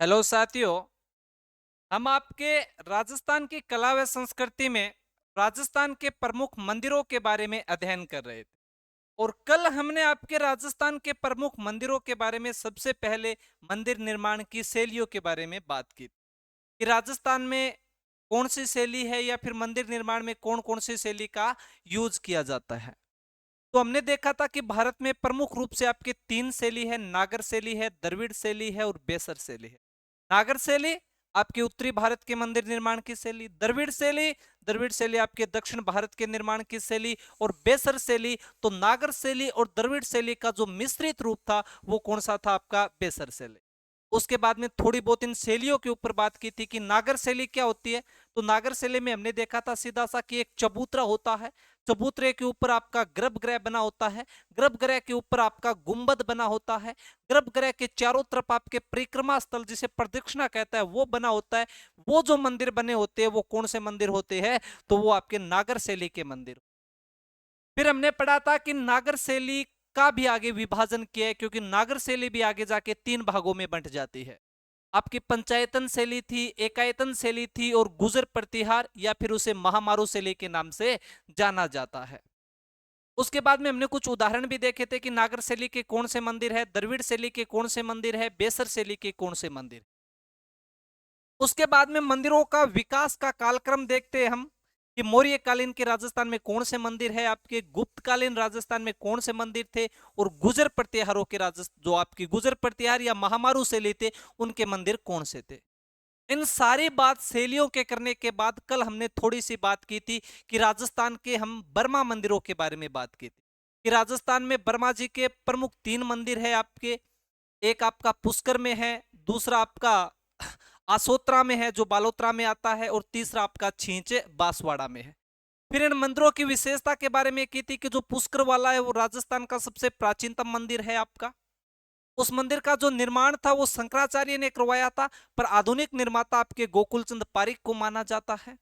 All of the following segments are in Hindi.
हेलो साथियों। हम आपके राजस्थान की कला व संस्कृति में राजस्थान के प्रमुख मंदिरों के बारे में अध्ययन कर रहे थे। और कल हमने आपके राजस्थान के प्रमुख मंदिरों के बारे में सबसे पहले मंदिर निर्माण की शैलियों के बारे में बात की कि राजस्थान में कौन सी शैली है या फिर मंदिर निर्माण में कौन कौन सी शैली का यूज किया जाता है। तो हमने देखा था कि भारत में प्रमुख रूप से आपके तीन शैली है, नागर शैली है, द्रविड़ शैली है और बेसर शैली है। नागर शैली आपके उत्तरी भारत के मंदिर निर्माण की शैली, द्रविड़ शैली आपके दक्षिण भारत के निर्माण की शैली, और बेसर शैली। तो नागर शैली और द्रविड़ शैली का जो मिश्रित रूप था वो कौन सा था? आपका बेसर शैली। उसके बाद में थोड़ी बहुत इन शैलियों के ऊपर बात की थी कि नागर शैली क्या होती है। तो नागर शैली में हमने देखा था सीधा सा कि एक चबूतरा होता है, चबूतरे के ऊपर आपका गर्भगृह बना होता है, गर्भगृह के ऊपर आपका गुंबद बना होता है, गर्भगृह के चारों तरफ आपके परिक्रमा स्थल जिसे प्रदक्षिणा कहता है वो बना होता है। वो जो मंदिर बने होते हैं वो कौन से मंदिर होते हैं? तो वो आपके नागर शैली के मंदिर। फिर हमने पढ़ा था कि नागर शैली का भी आगे विभाजन किया है, क्योंकि नागर शैली भी आगे जाके तीन भागों में बंट जाती है। आपकी पंचायतन शैली थी, एकायतन शैली थी और गुजर प्रतिहार या फिर उसे महामारू शैली के नाम से जाना जाता है। उसके बाद में हमने कुछ उदाहरण भी देखे थे कि नागर शैली के कौन से मंदिर है, द्रविड़ शैली के कौन से मंदिर है, बेसर शैली के कौन से मंदिर। उसके बाद में मंदिरों का विकास का कालक्रम देखते हैं हम कि मौर्य कालीन के राजस्थान में कौन से मंदिर है, आपके गुप्त कालीन राजस्थान में कौन से मंदिर थे, और गुजर प्रतिहारों के राजस्थान जो आपकी गुजर प्रतिहार या महामारू शैली थे उनके मंदिर कौन से थे। इन सारी बात शैलियों के करने के बाद कल हमने थोड़ी सी बात की थी कि राजस्थान के हम बर्मा मंदिरों के बारे में बात की थी कि राजस्थान में बर्मा जी के प्रमुख तीन मंदिर है आपके। एक आपका पुष्कर में है, दूसरा आपका आसोत्रा में है जो बालोत्रा में आता है, और तीसरा आपका छींचे बांसवाड़ा में है। फिर इन मंदिरों की विशेषता के बारे में की थी कि जो पुष्कर वाला है वो राजस्थान का सबसे प्राचीनतम मंदिर है आपका। उस मंदिर का जो निर्माण था वो शंकराचार्य ने करवाया था, पर आधुनिक निर्माता आपके गोकुलचंद पारिक को माना जाता है।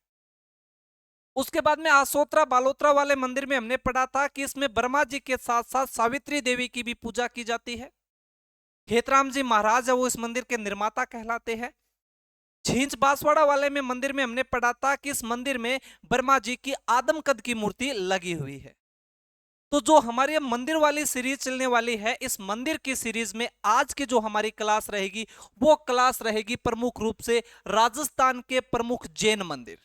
उसके बाद में आसोत्रा बालोत्रा वाले मंदिर में हमने पढ़ा था कि इसमें ब्रह्मा जी के साथ साथ सावित्री देवी की भी पूजा की जाती है। खेतराम जी महाराज है वो इस मंदिर के निर्माता कहलाते हैं। छींच बांसवाड़ा वाले में मंदिर में हमने पढ़ा था कि इस मंदिर में ब्रह्मा जी की आदम कद की मूर्ति लगी हुई है। तो जो हमारी मंदिर वाली सीरीज चलने वाली है, इस मंदिर की सीरीज में आज की जो हमारी क्लास रहेगी वो क्लास रहेगी प्रमुख रूप से राजस्थान के प्रमुख जैन मंदिर।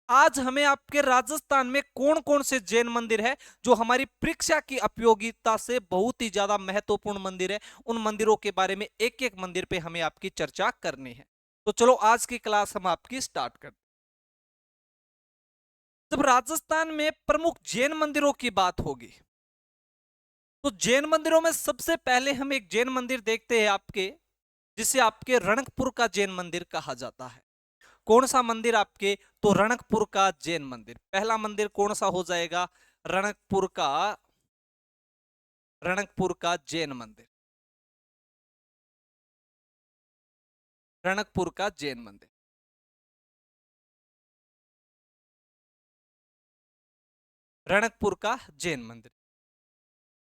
आज हमें आपके राजस्थान में कौन कौन से जैन मंदिर है जो हमारी परीक्षा की उपयोगिता से बहुत ही ज्यादा महत्वपूर्ण मंदिर है, उन मंदिरों के बारे में एक एक मंदिर पे हमें आपकी चर्चा करनी है। तो चलो आज की क्लास हम आपकी स्टार्ट करते हैं। जब राजस्थान में प्रमुख जैन मंदिरों की बात होगी तो जैन मंदिरों में सबसे पहले हम एक जैन मंदिर देखते हैं आपके, जिसे आपके रणकपुर का जैन मंदिर कहा जाता है। कौन सा मंदिर आपके? तो रणकपुर का जैन मंदिर। पहला मंदिर कौन सा हो जाएगा? रणकपुर का जैन मंदिर। रणकपुर का जैन मंदिर। रणकपुर का जैन मंदिर।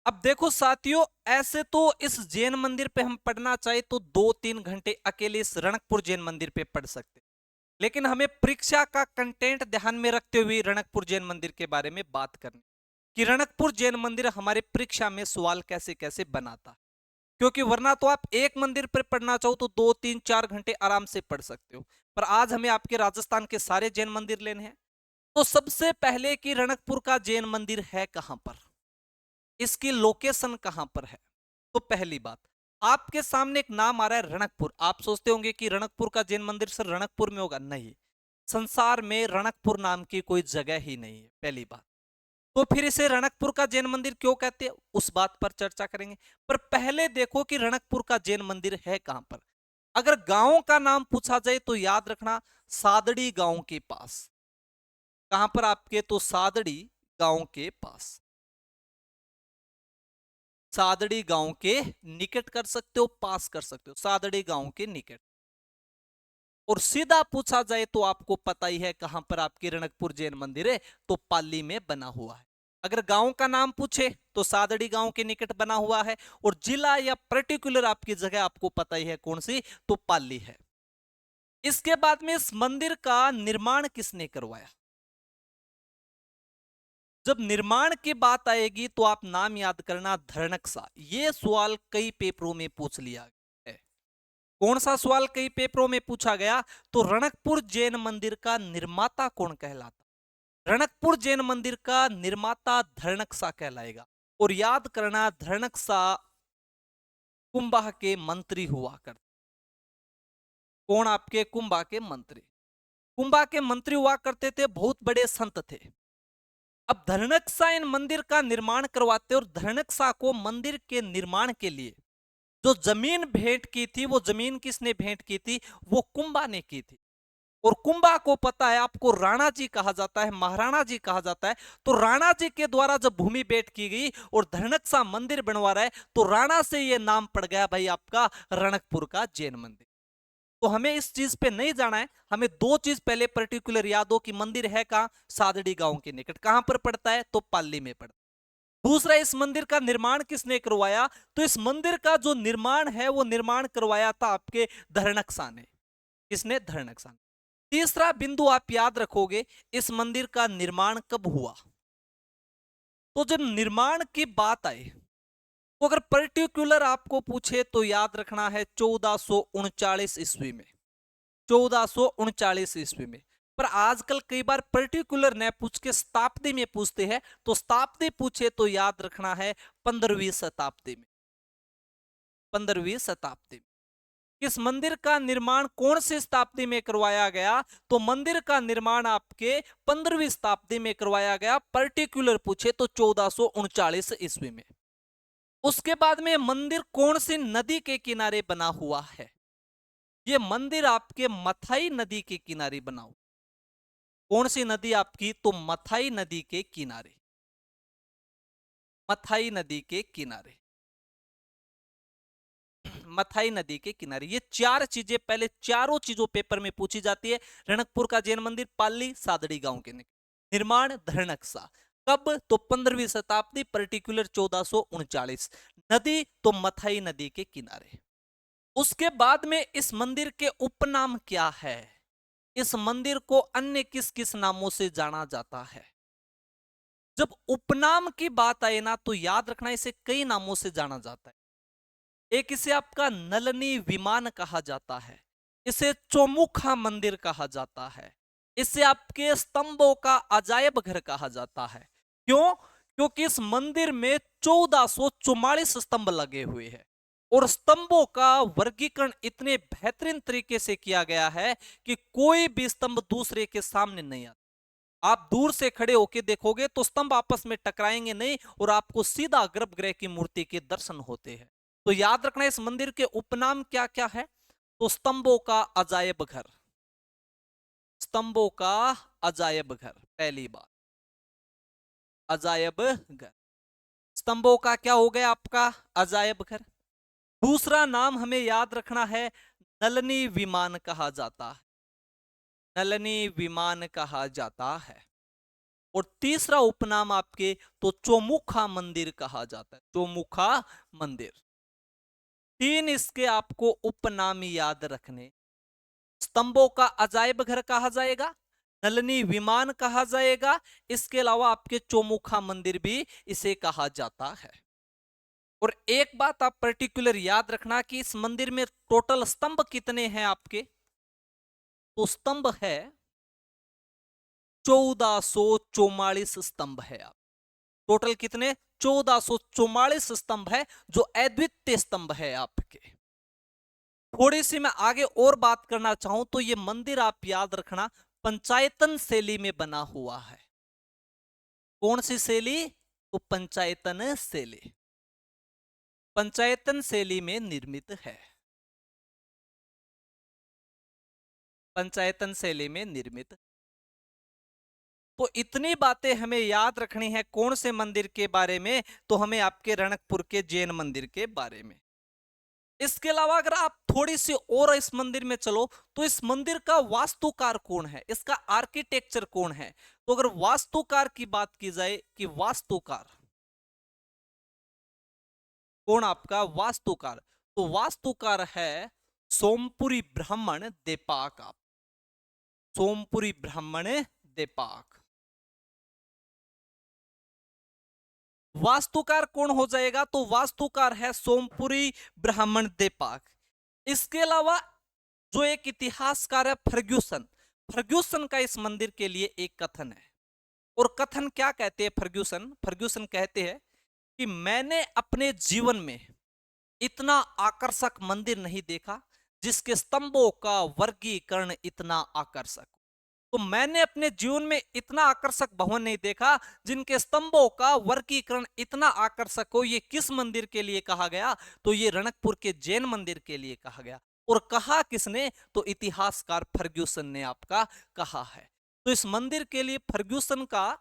अब देखो साथियों, ऐसे तो इस जैन मंदिर पे हम पढ़ना चाहे तो 2-3 घंटे अकेले इस रणकपुर जैन मंदिर पे पढ़ सकते, लेकिन हमें परीक्षा का कंटेंट ध्यान में रखते हुए रणकपुर जैन मंदिर के बारे में बात करनी कि रणकपुर जैन मंदिर हमारे परीक्षा में सवाल कैसे कैसे बनाता है। क्योंकि वरना तो आप एक मंदिर पर पढ़ना चाहो तो 2-3-4 घंटे आराम से पढ़ सकते हो, पर आज हमें आपके राजस्थान के सारे जैन मंदिर लेने हैं। तो सबसे पहले कि रणकपुर का जैन मंदिर है कहां पर, इसकी लोकेशन कहां पर है। तो पहली बात, आपके सामने एक नाम आ रहा है रणकपुर। आप सोचते होंगे कि रणकपुर का जैन मंदिर सर रणकपुर में होगा। नहीं, संसार में रणकपुर नाम की कोई जगह ही नहीं है, पहली बात। तो फिर इसे रणकपुर का जैन मंदिर क्यों कहते हैं उस बात पर चर्चा करेंगे। पर पहले देखो कि रणकपुर का जैन मंदिर है कहां पर। अगर गांव का नाम पूछा जाए तो याद रखना, सादड़ी गांव के पास। कहां पर आपके? तो सादड़ी गांव के पास। सादड़ी गांव के निकट कर सकते हो, पास कर सकते हो, सादड़ी गांव के निकट। और सीधा पूछा जाए तो आपको पता ही है कहां पर आपकी रणकपुर जैन मंदिर है, तो पाली में बना हुआ है। अगर गांव का नाम पूछे तो सादड़ी गांव के निकट बना हुआ है, और जिला या पर्टिकुलर आपकी जगह आपको पता ही है कौन सी, तो पाली है। इसके बाद में इस मंदिर का निर्माण किसने करवाया? जब निर्माण की बात आएगी तो आप नाम याद करना, धरणकसा। ये सवाल कई पेपरों में पूछ लिया गया है। कौन सा सवाल कई पेपरों में पूछा गया? तो रणकपुर जैन मंदिर का निर्माता कौन कहलाता? रणकपुर जैन मंदिर का निर्माता धरणकसा कहलाएगा। और याद करना, धरणकसा कुंभा के मंत्री हुआ करते। कौन? आपके कुंभा के मंत्री। कुंभा के मंत्री हुआ करते थे, बहुत बड़े संत थे। अब धरणकसा इन मंदिर का निर्माण करवाते, और धरणकसा को मंदिर के निर्माण के लिए जो जमीन भेंट की थी, वो जमीन किसने भेंट की थी? वो कुंभा ने की थी। और कुंभा को पता है, आपको राणा जी कहा जाता है, महाराणा जी कहा जाता है, तो राणा जी के द्वारा जब भूमि भेंट की गई और धरणकसा मंदिर बनवा रहा है, तो राणा से ये नाम पड़ गया भाई आपका रणकपुर का जैन मंदिर। तो हमें इस चीज पे नहीं जाना है, हमें दो चीज पहले पर्टिकुलर याद हो कि मंदिर है कहां? सादड़ी गांव के निकट। कहां पर पड़ता है? तो पाली में पड़ता है। दूसरा, इस मंदिर का निर्माण किसने करवाया? तो इस मंदिर का जो निर्माण है वो निर्माण करवाया था आपके धरणकसा ने। किसने? धरणकसा ने। तीसरा बिंदु आप याद रखोगे, इस मंदिर का निर्माण कब हुआ? तो जब निर्माण की बात आए, तो अगर पर्टिकुलर आपको पूछे तो याद रखना है 1439 ईस्वी में। 1439 ईस्वी में। पर आजकल कई बार पर्टिकुलर न पूछ के शताब्दी में पूछते हैं, तो शताब्दी पूछे तो याद रखना है 15वीं शताब्दी में। 15वीं शताब्दी में। इस मंदिर का निर्माण कौन सी शताब्दी में करवाया गया? तो मंदिर का निर्माण आपके 15वीं शताब्दी में करवाया गया, पर्टिकुलर पूछे तो 1439 ईस्वी में। उसके बाद में मंदिर कौन सी नदी के किनारे बना हुआ है? ये मंदिर आपके मथाई नदी के किनारे बना हुआ। कौन सी नदी आपकी? तो मथाई नदी के किनारे। मथाई नदी के किनारे। मथाई नदी के किनारे। ये चार चीजें पहले, चारों चीजों पेपर में पूछी जाती है। रणकपुर का जैन मंदिर पाली सादड़ी गांव के निकट। निर्माण धरणकसा। कब? तो 15वीं शताब्दी, पर्टिकुलर 1439। नदी तो मथाई नदी के किनारे। उसके बाद में इस मंदिर के उपनाम क्या है? इस मंदिर को अन्य किस किस नामों से जाना जाता है? जब उपनाम की बात आए ना, तो याद रखना इसे कई नामों से जाना जाता है। एक इसे आपका नलनी विमान कहा जाता है, इसे चौमुखा मंदिर कहा जाता है, इसे आपके स्तंभों का अजायब घर कहा जाता है। क्यों? क्योंकि इस मंदिर में 1444 स्तंभ लगे हुए हैं, और स्तंभों का वर्गीकरण इतने बेहतरीन तरीके से किया गया है कि कोई भी स्तंभ दूसरे के सामने नहीं आता। आप दूर से खड़े होकर देखोगे तो स्तंभ आपस में टकराएंगे नहीं, और आपको सीधा गर्भगृह की मूर्ति के दर्शन होते हैं। तो याद रखना, इस मंदिर के उपनाम क्या क्या है? तो स्तंभों का अजायब घर। स्तंभों का अजायब घर, पहली बात, अजायब घर। स्तंभों का क्या हो गया आपका? अजायब घर। दूसरा नाम हमें याद रखना है, नलनी विमान कहा जाता है। नलनी विमान कहा जाता है। और तीसरा उपनाम आपके तो चौमुखा मंदिर कहा जाता है। चौमुखा मंदिर। तीन इसके आपको उपनाम याद रखने। स्तंभों का अजायब घर कहा जाएगा, नलनी विमान कहा जाएगा, इसके अलावा आपके चौमुखा मंदिर भी इसे कहा जाता है। और एक बात आप पर्टिकुलर याद रखना कि इस मंदिर में टोटल स्तंभ कितने हैं आपके? तो स्तंभ है 1444 स्तंभ है। आप टोटल कितने? 1444 स्तंभ है, जो अद्वितीय स्तंभ है आपके। थोड़ी सी मैं आगे और बात करना चाहूं तो ये मंदिर आप याद रखना पंचायतन शैली में बना हुआ है। कौन सी शैली? तो पंचायतन शैली। पंचायतन शैली में निर्मित है। पंचायतन शैली में निर्मित। तो इतनी बातें हमें याद रखनी है कौन से मंदिर के बारे में? तो हमें आपके रणकपुर के जैन मंदिर के बारे में। इसके अलावा अगर आप थोड़ी सी और इस मंदिर में चलो, तो इस मंदिर का वास्तुकार कौन है? इसका आर्किटेक्चर कौन है? तो अगर वास्तुकार की बात की जाए कि वास्तुकार कौन, आपका वास्तुकार, तो वास्तुकार है सोमपुरी ब्राह्मण देपाक। आप सोमपुरी ब्राह्मण देपाक। वास्तुकार कौन हो जाएगा, तो वास्तुकार है सोमपुरी ब्राह्मण देपाक। इसके अलावा जो एक इतिहासकार है फर्ग्यूसन, फर्ग्यूसन का इस मंदिर के लिए एक कथन है। और कथन क्या कहते हैं फर्ग्यूसन, फर्ग्यूसन कहते हैं कि मैंने अपने जीवन में इतना आकर्षक मंदिर नहीं देखा जिसके स्तंभों का वर्गीकरण इतना आकर्षक। तो मैंने अपने जीवन में इतना आकर्षक भवन नहीं देखा जिनके स्तंभों का वर्गीकरण इतना आकर्षक हो। ये किस मंदिर के लिए कहा गया, तो ये रणकपुर के जैन मंदिर के लिए कहा गया। और कहा किसने, तो इतिहासकार फर्ग्यूसन ने आपका कहा है। तो इस मंदिर के लिए फर्ग्यूसन का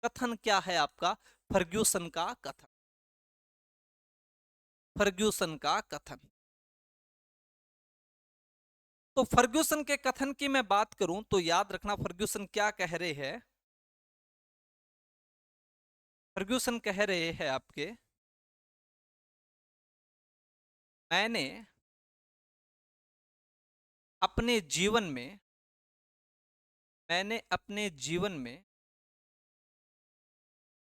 कथन क्या है, आपका फर्ग्यूसन का कथन, फर्ग्यूसन का कथन। तो फर्ग्यूसन के कथन की मैं बात करूं तो याद रखना फर्ग्यूसन क्या कह रहे हैं। फर्ग्यूसन कह रहे हैं आपके, मैंने अपने जीवन में, मैंने अपने जीवन में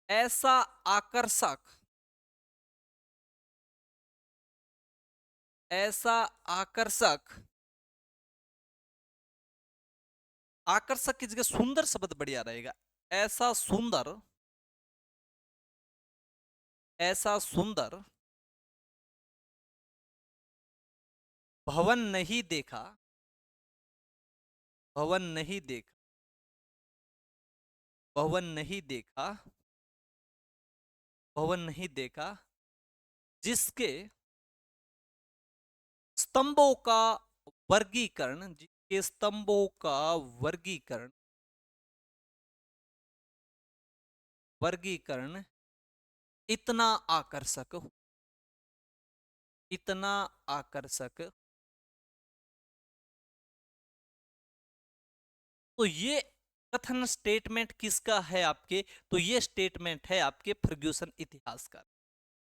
ऐसा आकर्षक, ऐसा आकर्षक, आकर्षक की जगह सुंदर शब्द बढ़िया रहेगा, ऐसा सुंदर, ऐसा सुंदर भवन नहीं देखा, भवन नहीं देखा, भवन नहीं देखा, भवन नहीं देखा जिसके स्तंभों का वर्गीकरण, जिसके स्तंभों का वर्गीकरण, वर्गीकरण इतना आकर्षक हो, इतना आकर्षक। तो ये कथन स्टेटमेंट किसका है आपके, तो ये स्टेटमेंट है आपके फर्ग्यूसन इतिहासकार।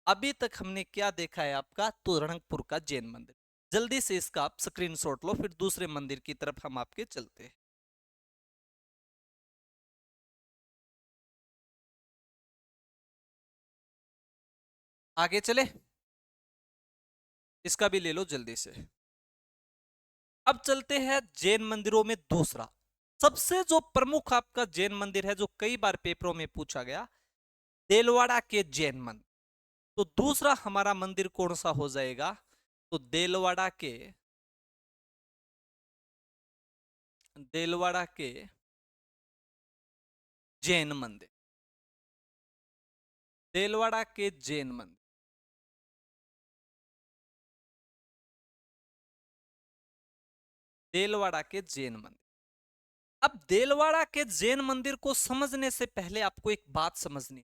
अभी तक हमने क्या देखा है आपका, तो रणकपुर का जैन मंदिर। जल्दी से इसका आप स्क्रीनशॉट लो, फिर दूसरे मंदिर की तरफ हम आपके चलते हैं। आगे चले, इसका भी ले लो जल्दी से। अब चलते हैं जैन मंदिरों में दूसरा सबसे जो प्रमुख आपका जैन मंदिर है, जो कई बार पेपरों में पूछा गया, देलवाड़ा के जैन मंदिर। तो दूसरा हमारा मंदिर कौन सा हो जाएगा, तो देलवाड़ा के, देलवाड़ा के जैन मंदिर, देलवाड़ा के जैन मंदिर। देलवाड़ा के जैन मंदिर। अब देलवाड़ा के जैन मंदिर को समझने से पहले आपको एक बात समझनी।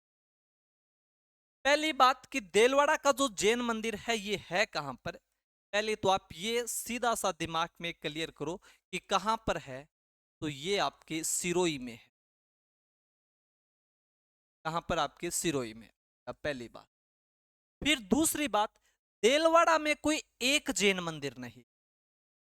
पहली बात कि देलवाड़ा का जो जैन मंदिर है ये है कहां पर। पहले तो आप ये सीधा सा दिमाग में क्लियर करो कि कहां पर है, तो ये आपके सिरोही में है। कहां पर, आपके सिरोही में। अब पहली बात, फिर दूसरी बात, देलवाड़ा में कोई एक जैन मंदिर नहीं,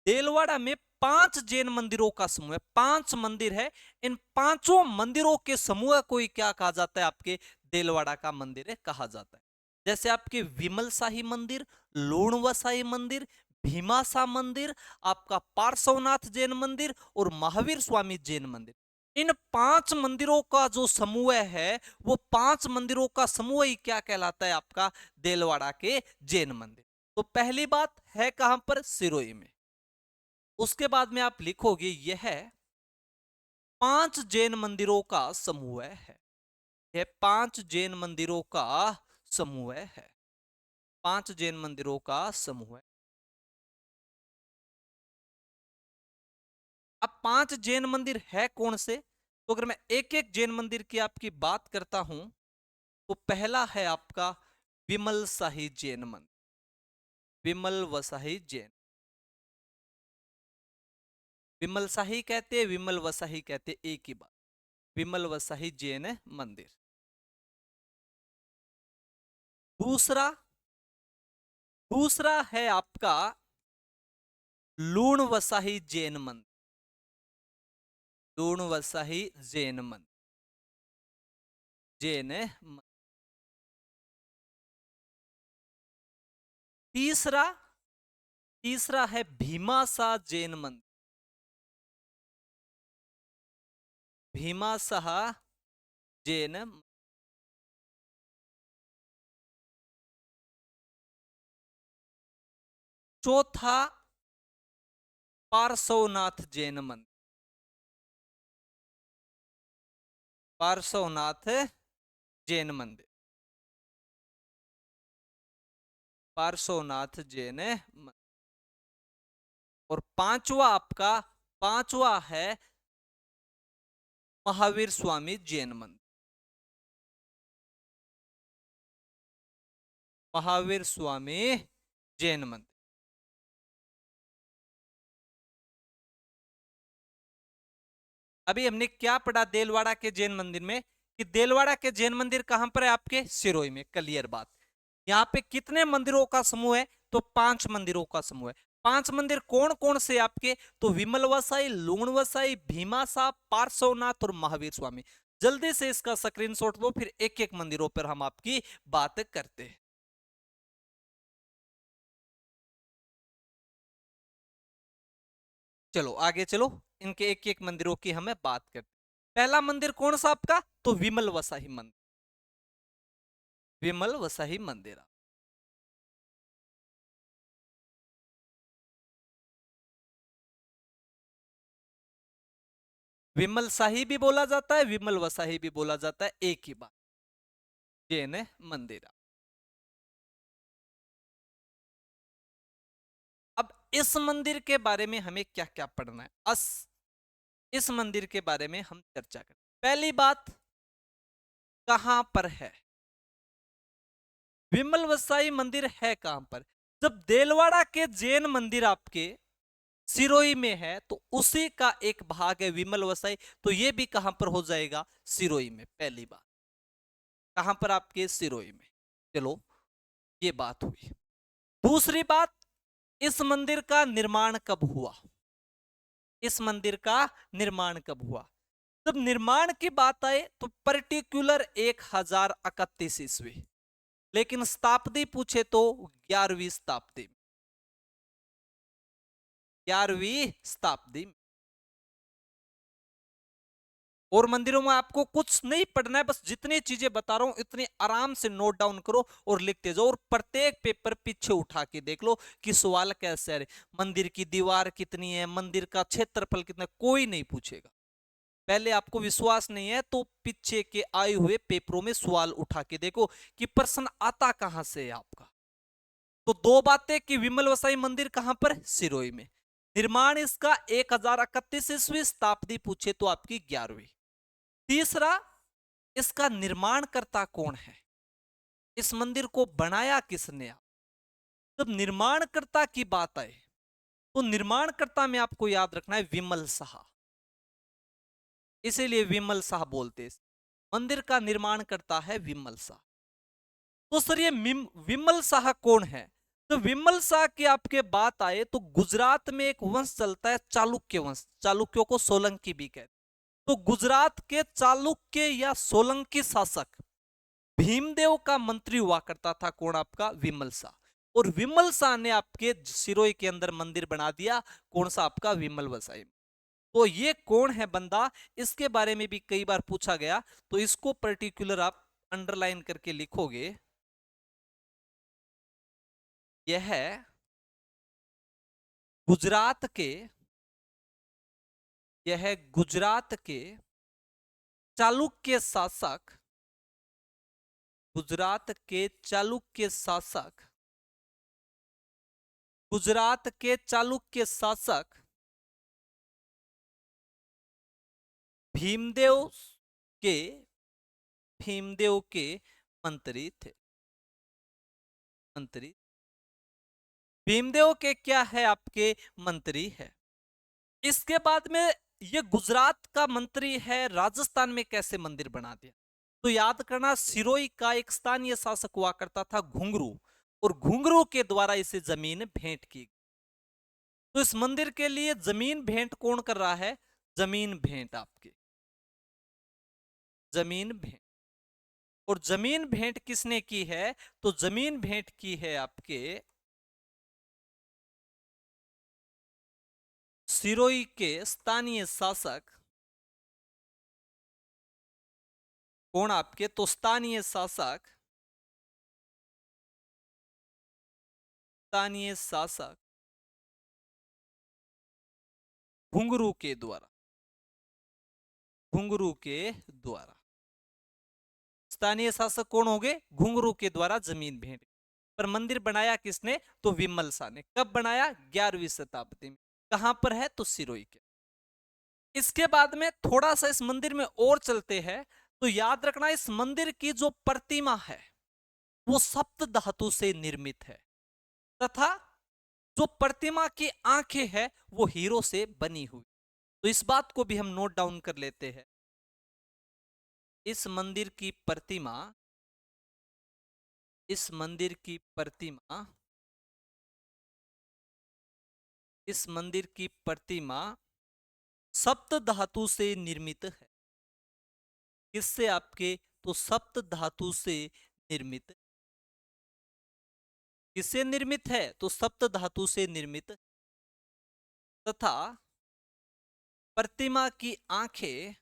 देलवाड़ा में 5 जैन मंदिरों का समूह है, 5 मंदिर है। इन पांचों मंदिरों के समूह को ही क्या कहा जाता है, आपके देलवाड़ा का मंदिर है कहा जाता है। जैसे आपके विमल शाही मंदिर, लूणवसाई मंदिर, भीमासा मंदिर, आपका पार्श्वनाथ जैन मंदिर और महावीर स्वामी जैन मंदिर। इन 5 मंदिरों का जो समूह है, वो 5 मंदिरों का समूह ही क्या कहलाता है, आपका देलवाड़ा के जैन मंदिर। तो पहली बात है कहां पर, सिरोही में। उसके बाद में आप लिखोगे यह 5 जैन मंदिरों का समूह है, यह 5 जैन मंदिरों का समूह है, 5 जैन मंदिरों का समूह है। अब 5 जैन मंदिर है कौन से, तो अगर मैं एक एक जैन मंदिर की आपकी बात करता हूं, तो पहला है आपका विमल शाही जैन मंदिर, विमल वसाही जैन। विमल शाही कहते, विमल वसाही कहते, एक ही बात। विमल वसाई जैन मंदिर। दूसरा दूसरा है आपका लूण वसाई जैन मंदिर। लूण वसाई जैन मंदिर, जैन मंदिर। तीसरा तीसरा है भीमासा जैन मंदिर। भीमासा जैन। चौथा पार्श्वनाथ जैन मंदिर। पार्श्वनाथ जैन मंदिर, पार्श्वनाथ जैन मंदिर। और पांचवा है महावीर स्वामी जैन मंदिर। महावीर स्वामी जैन मंदिर। अभी हमने क्या पढ़ा देलवाड़ा के जैन मंदिर में, कि देलवाड़ा के जैन मंदिर कहां पर है, आपके सिरोही में। क्लियर बात। यहाँ पे कितने मंदिरों का समूह है, तो 5 मंदिरों का समूह है। 5 मंदिर कौन कौन से आपके, तो विमल वसाई, लूण वसाई, भीमासा, पार्श्वनाथ और महावीर स्वामी। जल्दी से इसका स्क्रीनशॉट लो, फिर एक एक मंदिरों पर हम आपकी बात करते हैं। चलो आगे चलो, इनके एक एक मंदिरों की हमें बात करते। पहला मंदिर कौन सा आपका, तो विमल वसाई मंदिर। विमल वसाई मंदिर। विमल शाही भी बोला जाता है, विमल वसाई भी बोला जाता है, एक ही बात। जैन मंदिर। अब इस मंदिर के बारे में हमें क्या क्या पढ़ना है, इस मंदिर के बारे में हम चर्चा करें। पहली बात, कहां पर है विमल वसाई मंदिर, है कहां पर। जब देलवाड़ा के जैन मंदिर आपके सिरोही में है, तो उसी का एक भाग है विमल वसाई, तो ये भी कहां पर हो जाएगा, सिरोही में। पहली बात, कहां पर आपके, सिरोही में। चलो, ये बात हुई। दूसरी बात, इस मंदिर का निर्माण कब हुआ, इस मंदिर का निर्माण कब हुआ। जब निर्माण की बात आए तो पर्टिकुलर 1031 ईस्वी, लेकिन शताब्दी पूछे तो 11वीं शताब्दी में। 11वीं शताब्दी में। और मंदिरों में आपको कुछ नहीं पढ़ना है, बस जितनी चीजें बता रहा हूं इतनी आराम से नोट डाउन करो और लिखते जाओ, और प्रत्येक पेपर पीछे उठा के देख लो कि सवाल कैसे है। मंदिर की दीवार कितनी है, मंदिर का क्षेत्रफल कितना, कोई नहीं पूछेगा। पहले आपको विश्वास नहीं है तो पीछे के आए हुए पेपरों में सवाल उठा के देखो कि प्रश्न आता कहां से है आपका। तो दो बातें, कि विमल वसाई मंदिर कहां पर, सिरोही में। निर्माण इसका 1031 ईस्वी, शताब्दी पूछे तो आपकी 11वीं। तीसरा, इसका निर्माणकर्ता कौन है, इस मंदिर को बनाया किसने। जब निर्माणकर्ता की बात आए तो निर्माणकर्ता में आपको याद रखना है विमल शाह, इसीलिए विमल शाह बोलते हैं। मंदिर का निर्माण करता है विमल शाह। तो सर ये विमल शाह कौन है, तो विमल शाह की आपके बात आए तो गुजरात में एक वंश चलता है चालुक्य वंश, चालुक्यों को सोलंकी भी कहते। तो गुजरात के चालुक्य या सोलंकी शासक भीमदेव का मंत्री हुआ करता था, कौन आपका, विमल शाह। और विमल शाह ने आपके सिरोही के अंदर मंदिर बना दिया, कौन सा आपका, विमल वसाई। तो ये कौन है बंदा, इसके बारे में भी कई बार पूछा गया, तो इसको पर्टिकुलर आप अंडरलाइन करके लिखोगे। यह गुजरात के यह गुजरात के चालुक्य शासक, गुजरात के चालुक्य शासक, गुजरात के चालुक्य शासक भीमदेव के भीमदेव के मंत्री थे। मंत्री भीमदेव के क्या है, आपके मंत्री है। इसके बाद में ये गुजरात का मंत्री है, राजस्थान में कैसे मंदिर बना दिया? तो याद करना, सिरोही का एक स्थानीय शासक हुआ करता था घुंगरू, और घुंगरू के द्वारा इसे जमीन भेंट की। तो इस मंदिर के लिए जमीन भेंट कौन कर रहा है? जमीन भेंट आपकी, जमीन भेंट। और जमीन भेंट किसने की है? तो जमीन भेंट की है आपके सिरोही के स्थानीय शासक। कौन आपके? तो स्थानीय शासक, स्थानीय शासक घुंगरू के द्वारा, घुंगरू के द्वारा। स्थानीय शासक कौन हो गए? घुंगरू के द्वारा जमीन भेंट। पर मंदिर बनाया किसने? तो विमल शाह ने। कब बनाया? 11वीं शताब्दी में। कहां पर है? तो सिरोही के। इसके बाद में थोड़ा सा इस मंदिर में और चलते हैं, तो याद रखना इस मंदिर की जो प्रतिमा है वो सप्त धातु से निर्मित है, तथा जो प्रतिमा की आंखें हैं वो हीरो से बनी हुई। तो इस बात को भी हम नोट डाउन कर लेते हैं। इस मंदिर की प्रतिमा, इस मंदिर की प्रतिमा, इस मंदिर की प्रतिमा सप्त धातु से निर्मित है। किससे आपके? तो सप्त धातु से निर्मित। किससे निर्मित है? तो सप्त धातु से निर्मित। तथा प्रतिमा की आंखें,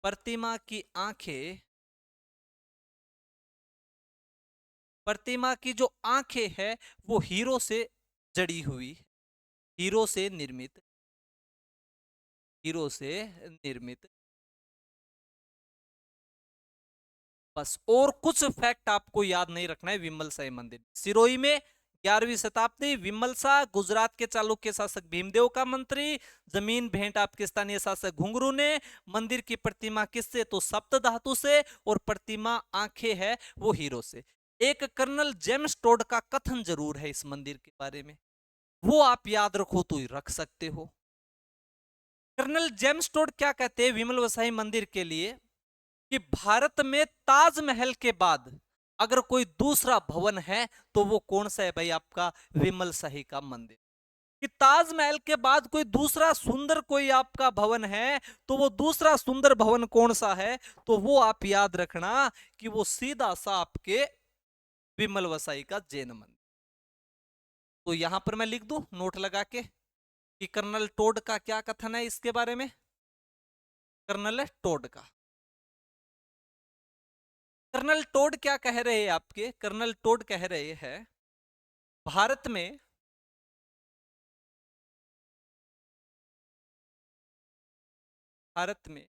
प्रतिमा की आंखें, प्रतिमा की जो आंखें है वो हीरो से जड़ी हुई, हीरो से निर्मित, हीरो से निर्मित। बस और कुछ फैक्ट आपको याद नहीं रखना है। विमल शाही मंदिर सिरोही में 11वीं शताब्दी, विमल शाह गुजरात के चालुक्य शासक भीमदेव का मंत्री, जमीन भेंट आपके स्थानीय शासक घुंगरू ने, मंदिर की प्रतिमा किससे? तो सप्त धातु से, और प्रतिमा आंखें है वो हीरो से। एक कर्नल जेम्स टोड का कथन जरूर है इस मंदिर के बारे में, वो आप याद रखो तो ही रख सकते हो। कर्नल जेम्स टोड क्या कहते हैं विमल वसाई मंदिर के लिए? कि भारत में ताजमहल के बाद अगर कोई दूसरा भवन है तो वो कौन सा है भाई? आपका विमल शाही का मंदिर। कि ताजमहल के बाद कोई दूसरा सुंदर कोई आपका भवन है तो वो दूसरा सुंदर भवन कौन सा है? तो वो आप याद रखना कि वो सीधा सा आपके विमल वसाई का जैन मंदिर। तो यहां पर मैं लिख दूं नोट लगा के कि कर्नल टोड का क्या कथन है इसके बारे में। कर्नल टोड का, कर्नल टोड क्या कह रहे हैं आपके? कर्नल टोड कह रहे हैं भारत में, भारत में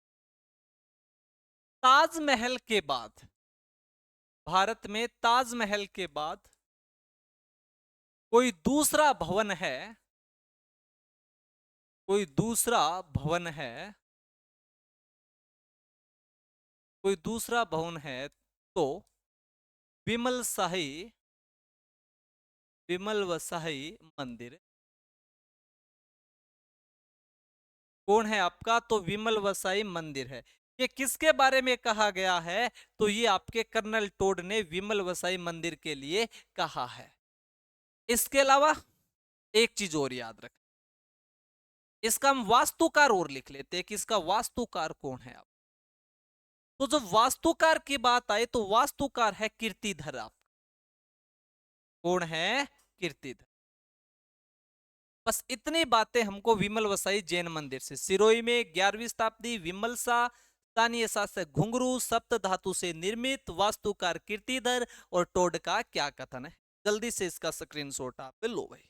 ताजमहल के बाद, भारत में ताजमहल के बाद कोई दूसरा भवन है, कोई दूसरा भवन है, कोई दूसरा भवन है तो विमल शाही, विमल वसाई मंदिर। कौन है आपका? तो विमल वसाई मंदिर है। ये किसके बारे में कहा गया है? तो ये आपके कर्नल टोड ने विमल वसाई मंदिर के लिए कहा है। इसके अलावा एक चीज और याद रखें, इसका हम वास्तुकार और लिख लेते हैं कि इसका वास्तुकार कौन है। आप तो जब वास्तुकार की बात आए तो वास्तुकार है कीर्तिधर। आप कौन है? कीर्तिधर। बस इतनी बातें हमको विमल वसाई जैन मंदिर से। सिरोही में 11वीं शताब्दी, विमल शाह, स्थानीय शासक घुंगरू, सप्त धातु से निर्मित, वास्तुकार कीर्तिधर, और टोड का क्या कथन है। जल्दी से इसका स्क्रीनशॉट आप लो भाई।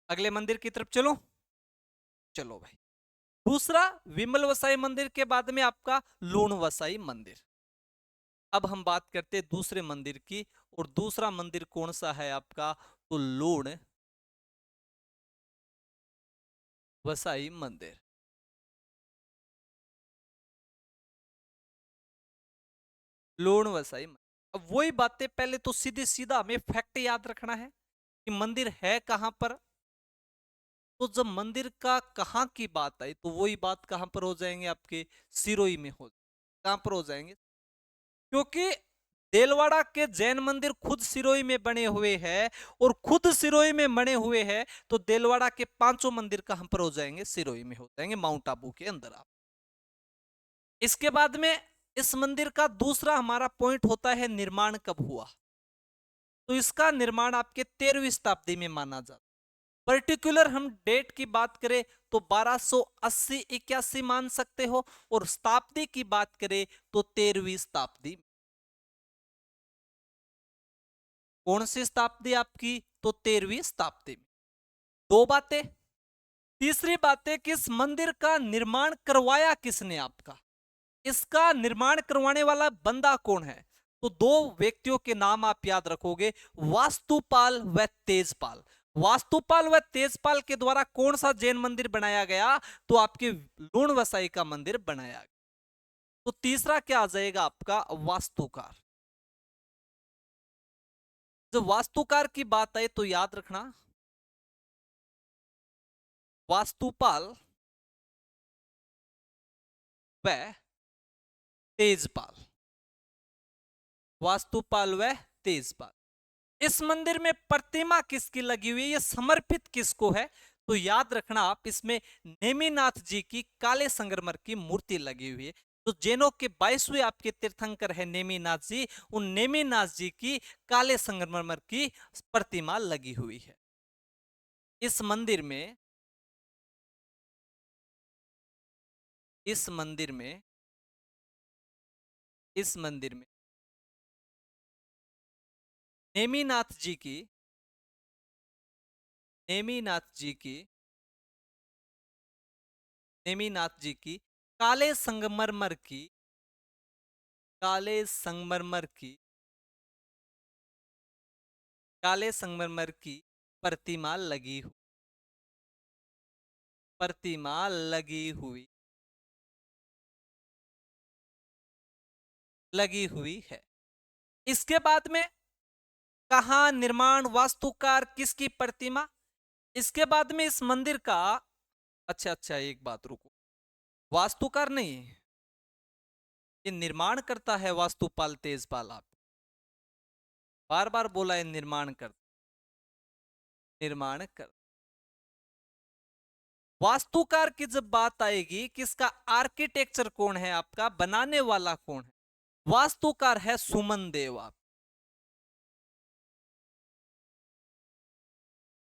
अगले मंदिर की तरफ चलो, चलो भाई। दूसरा विमल वसाई मंदिर के बाद में आपका लूण वसाई मंदिर। अब हम बात करते हैं दूसरे मंदिर की, और दूसरा मंदिर कौन सा है आपका? तो लूण वसाई मंदिर। लूण वसाई मंदिर। अब वही बातें, पहले तो सीधे सीधा हमें फैक्ट याद रखना है कि मंदिर है कहां पर। तो जब मंदिर का कहां की बात आई तो वही बात कहां पर हो जाएंगे, आपके सिरोही में हो, कहां पर हो जाएंगे, क्योंकि देलवाड़ा के जैन मंदिर खुद सिरोही में बने हुए हैं, और खुद सिरोही में बने हुए हैं, तो देलवाड़ा के पांचों मंदिर कहां पर हो जाएंगे, सिरोही में हो जाएंगे, माउंट आबू के अंदर। आप इसके बाद में इस मंदिर का दूसरा हमारा पॉइंट होता है निर्माण कब हुआ। तो इसका निर्माण आपके 13वीं शताब्दी में माना जाता है। पर्टिकुलर हम डेट की बात करें तो 1280-81 मान सकते हो, और शताब्दी की बात करें तो 13वीं शताब्दी। कौन सी शताब्दी आपकी, तो 13वीं शताब्दी में। दो बातें। तीसरी बात है कि इस मंदिर का निर्माण करवाया किसने आपका, इसका निर्माण करवाने वाला बंदा कौन है। तो दो व्यक्तियों के नाम आप याद रखोगे, वास्तुपाल व तेजपाल। वास्तुपाल व तेजपाल के द्वारा कौन सा जैन मंदिर बनाया गया, तो आपके लूण वसाई का मंदिर बनाया गया। तो तीसरा क्या आ जाएगा आपका, वास्तुकार। जब वास्तुकार की बात आए तो याद रखना, वास्तुपाल व तेजपाल, वास्तुपाल व तेजपाल। इस मंदिर में प्रतिमा किसकी लगी हुई है, ये समर्पित किसको है, तो याद रखना आप, इसमें नेमिनाथ जी की काले संगमरमर की मूर्ति लगी हुई है। तो जैनों के 22वें आपके तीर्थंकर है नेमिनाथ जी, उन नेमिनाथ जी की काले संगमरमर की प्रतिमा लगी हुई है इस मंदिर में। इस मंदिर में इस मंदिर में नेमिनाथ जी की नेमिनाथ जी की नेमिनाथ जी की काले संगमरमर की काले संगमरमर की काले संगमरमर की प्रतिमा प्रतिमा लगी हुई है। इसके बाद में कहा निर्माण, वास्तुकार, किसकी प्रतिमा। इसके बाद में इस मंदिर का, अच्छा अच्छा एक बात रुको, वास्तुकार नहीं, ये निर्माण करता है वास्तुपाल तेजपाल। आप बार बार बोला है निर्माण कर। वास्तुकार की जब बात आएगी, किसका आर्किटेक्चर कौन है, आपका बनाने वाला कौन है, वास्तुकार है सुमन देव। आप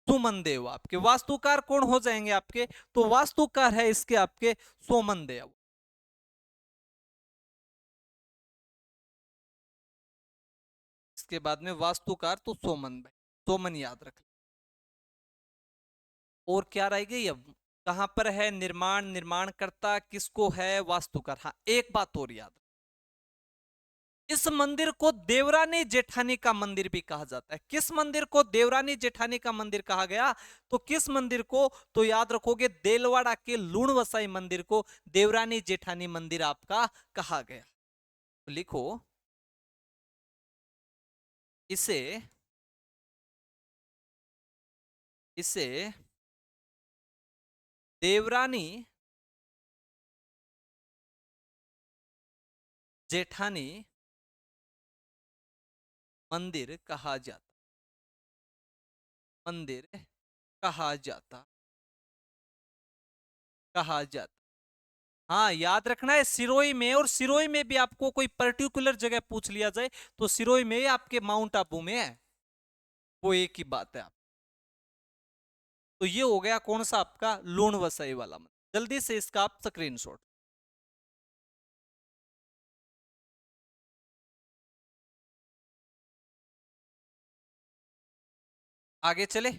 सुमन देव आपके वास्तुकार कौन हो जाएंगे आपके, तो वास्तुकार है इसके आपके सोमन देव। इसके बाद में वास्तुकार तो सोमन भाई, सोमन याद रख। और क्या रह गई अब, कहां पर है निर्माण, निर्माणकर्ता किसको है, वास्तुकार। हाँ एक बात और याद, इस मंदिर को देवरानी जेठानी का मंदिर भी कहा जाता है। किस मंदिर को देवरानी जेठानी का मंदिर कहा गया, तो किस मंदिर को, तो याद रखोगे देलवाड़ा के लूण वसाई मंदिर को देवरानी जेठानी मंदिर आपका कहा गया। तो लिखो इसे इसे देवरानी जेठानी मंदिर मंदिर कहा जाता कहा जाता। हाँ याद रखना है सिरोही में, और सिरोही में भी आपको कोई पर्टिकुलर जगह पूछ लिया जाए तो सिरोही में आपके माउंट आबू में है, वो एक ही बात है। आप तो ये हो गया कौन सा आपका लूण वसाई वाला मंदिर। जल्दी से इसका आप स्क्रीनशॉट। आगे चले।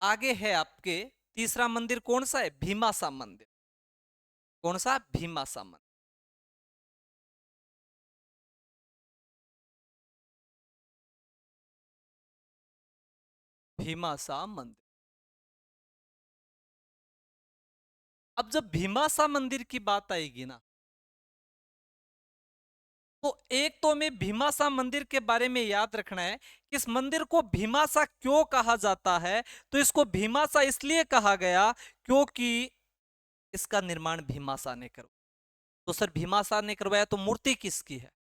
आगे है आपके तीसरा मंदिर कौन सा है, भीमासा मंदिर। कौन सा, भीमासा मंदिर। भीमासा मंदिर। अब जब भीमासा मंदिर की बात आएगी ना, तो एक तो हमें भीमासा मंदिर के बारे में याद रखना है कि इस मंदिर को भीमासा क्यों कहा जाता है। तो इसको भीमासा इसलिए कहा गया क्योंकि इसका निर्माण भीमासा ने करवाया। तो सर भीमासा ने करवाया तो मूर्ति किसकी है?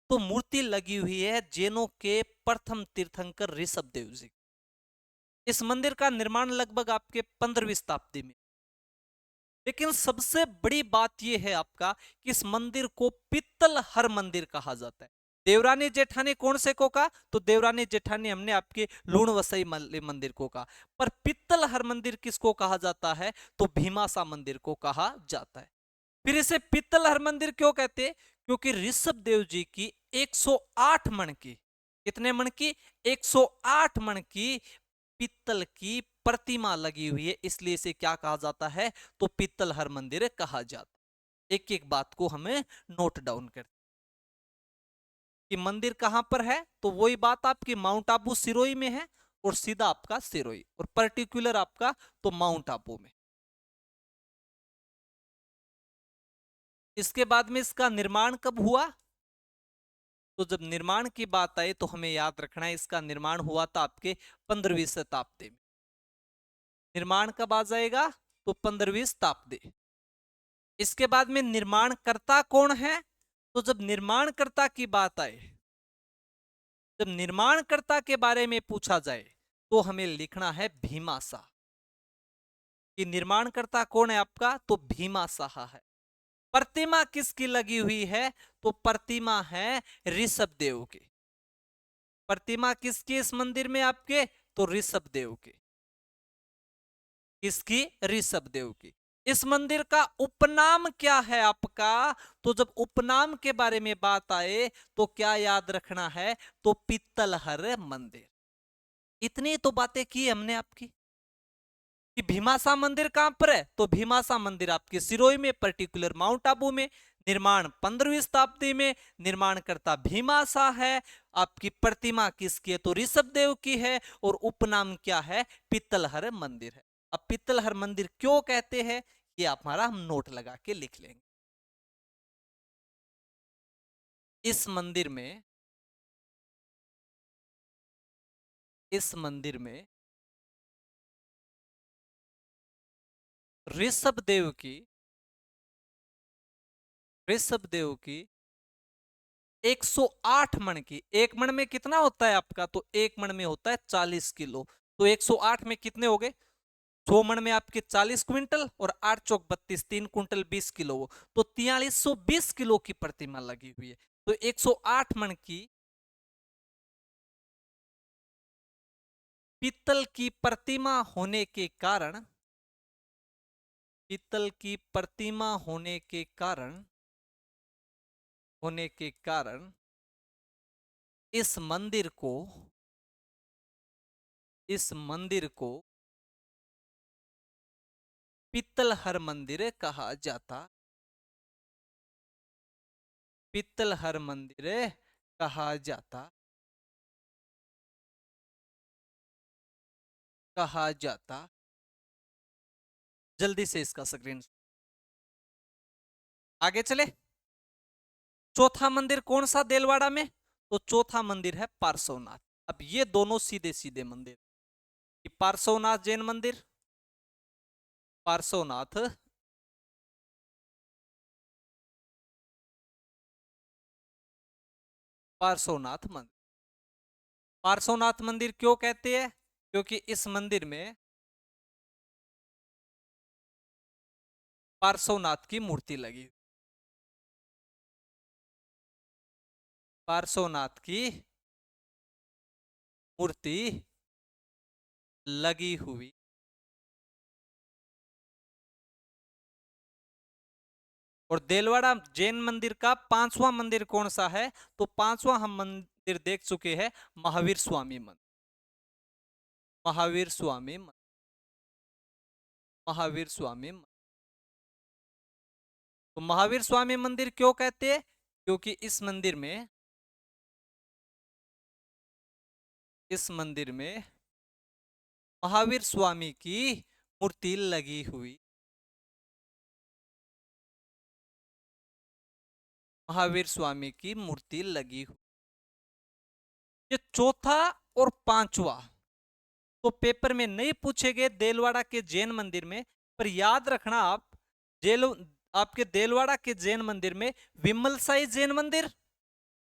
तो मूर्ति लगी हुई है जैनों के प्रथम तीर्थंकर ऋषभ देव जी। इस मंदिर का निर्माण लगभग आपके 15वीं शताब्दी में। लेकिन सबसे बड़ी बात यह है आपका कि इस मंदिर को पित्तल हर मंदिर कहा जाता है। देवरानी जेठानी कौन से को कहा? तो देवरानी जेठानी हमने आपके लूण वसई मंदिर को कहा। पर पित्तल हर मंदिर किसको कहा जाता है? तो भीमासा मंदिर को कहा जाता है। फिर इसे पित्तल हर मंदिर क्यों कहते हैं? क्योंकि ऋषभ देव जी की 108 मण की, कितने मण की? 108 मण की पित्तल की प्रतिमा लगी हुई है, इसलिए इसे क्या कहा जाता है? तो पित्तल हर मंदिर कहा जाता है। एक एक बात को हमें नोट डाउन करते कि मंदिर कहां पर है। तो वही बात आपकी माउंट आबू सिरोही में है और सीधा आपका सिरोही, और पर्टिकुलर आपका तो माउंट आबू में। इसके बाद में इसका निर्माण कब हुआ? तो जब निर्माण की बात आई तो हमें याद रखना है इसका निर्माण हुआ था आपके 15वीं शताब्दी में। निर्माण कब आ जाएगा? तो 15वीं शताब्दी। इसके बाद में निर्माणकर्ता कौन है? तो जब निर्माणकर्ता की बात आए, जब निर्माणकर्ता के बारे में पूछा जाए तो हमें लिखना है भीमाशाह। कि निर्माणकर्ता कौन है आपका? तो भीमाशाह है। प्रतिमा किसकी लगी हुई है? तो प्रतिमा है ऋषभ देव की। प्रतिमा किसकी इस मंदिर में आपके? तो ऋषभ देव की। किसकी? ऋषभ देव की। इस मंदिर का उपनाम क्या है आपका? तो जब उपनाम के बारे में बात आए तो क्या याद रखना है? तो पित्तलहर मंदिर। इतनी तो बातें की हमने आपकी कि भीमासा मंदिर कहां पर है? तो भीमासा मंदिर आपके सिरोही में, पर्टिकुलर माउंट आबू में। निर्माण 15वीं शताब्दी में। निर्माणकर्ता भीमासा है। आपकी प्रतिमा किसकी है? तो ऋषभ देव की है। और उपनाम क्या है? पित्तलहर मंदिर है। अब पित्तलहर मंदिर क्यों कहते हैं ये हमारा हम नोट लगा के लिख लेंगे। इस मंदिर में, इस मंदिर में ऋषभ देव की, ऋषभ देव की 108 मण की। एक मण में कितना होता है आपका? तो एक मण में होता है 40 किलो। तो 108 में कितने हो गए? 100 मण में आपके 40 क्विंटल और 8 चौक 32, 3 क्विंटल 20 किलो। तो 4320 किलो की प्रतिमा लगी हुई है। तो 108 मण की पीतल की प्रतिमा होने के कारण, पीतल की प्रतिमा होने के कारण, होने के कारण इस मंदिर को, इस मंदिर को पित्तलहर मंदिर कहा जाता, पित्तलहर मंदिर कहा जाता, कहा जाता। जल्दी से इसका स्क्रीन आगे चले। चौथा मंदिर कौन सा देलवाड़ा में? तो चौथा मंदिर है पार्श्वनाथ। अब ये दोनों सीधे सीधे मंदिर, पार्श्वनाथ जैन मंदिर, पार्श्वनाथ, पार्श्वनाथ मंदिर। पार्श्वनाथ मंदिर क्यों कहते हैं? क्योंकि इस मंदिर में पार्श्वनाथ की मूर्ति लगी, पार्श्वनाथ की मूर्ति लगी हुई। और देलवाड़ा जैन मंदिर का पांचवा मंदिर कौन सा है? तो पांचवा हम मंदिर देख चुके हैं, महावीर स्वामी मंदिर। महावीर स्वामी, महावीर स्वामी। तो महावीर स्वामी मंदिर क्यों कहते हैं? क्योंकि इस मंदिर में, इस मंदिर में महावीर स्वामी की मूर्ति लगी हुई, महावीर स्वामी की मूर्ति लगी हुई। ये चौथा और पांचवा तो पेपर में नहीं पूछे गए देलवाड़ा के जैन मंदिर में, पर याद रखना आप, जेल आपके देलवाड़ा के जैन मंदिर में विमलसाई जैन मंदिर,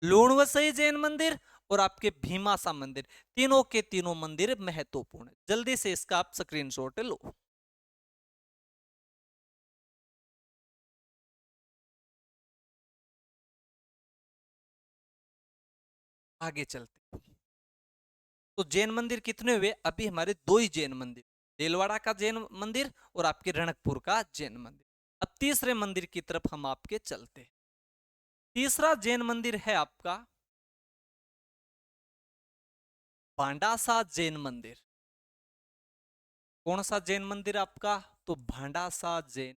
लूणवसई जैन मंदिर और आपके भीमासा मंदिर, तीनों के तीनों मंदिर महत्वपूर्ण है। जल्दी से इसका आप स्क्रीनशॉट लो। आगे चलते, तो जैन मंदिर कितने हुए? अभी हमारे दो ही जैन मंदिर, देलवाड़ा का जैन मंदिर और आपके रणकपुर का जैन मंदिर। अब तीसरे मंदिर की तरफ हम आपके चलते हैं। तीसरा जैन मंदिर है आपका भांडासा जैन मंदिर। कौन सा जैन मंदिर आपका? तो भांडासा जैन।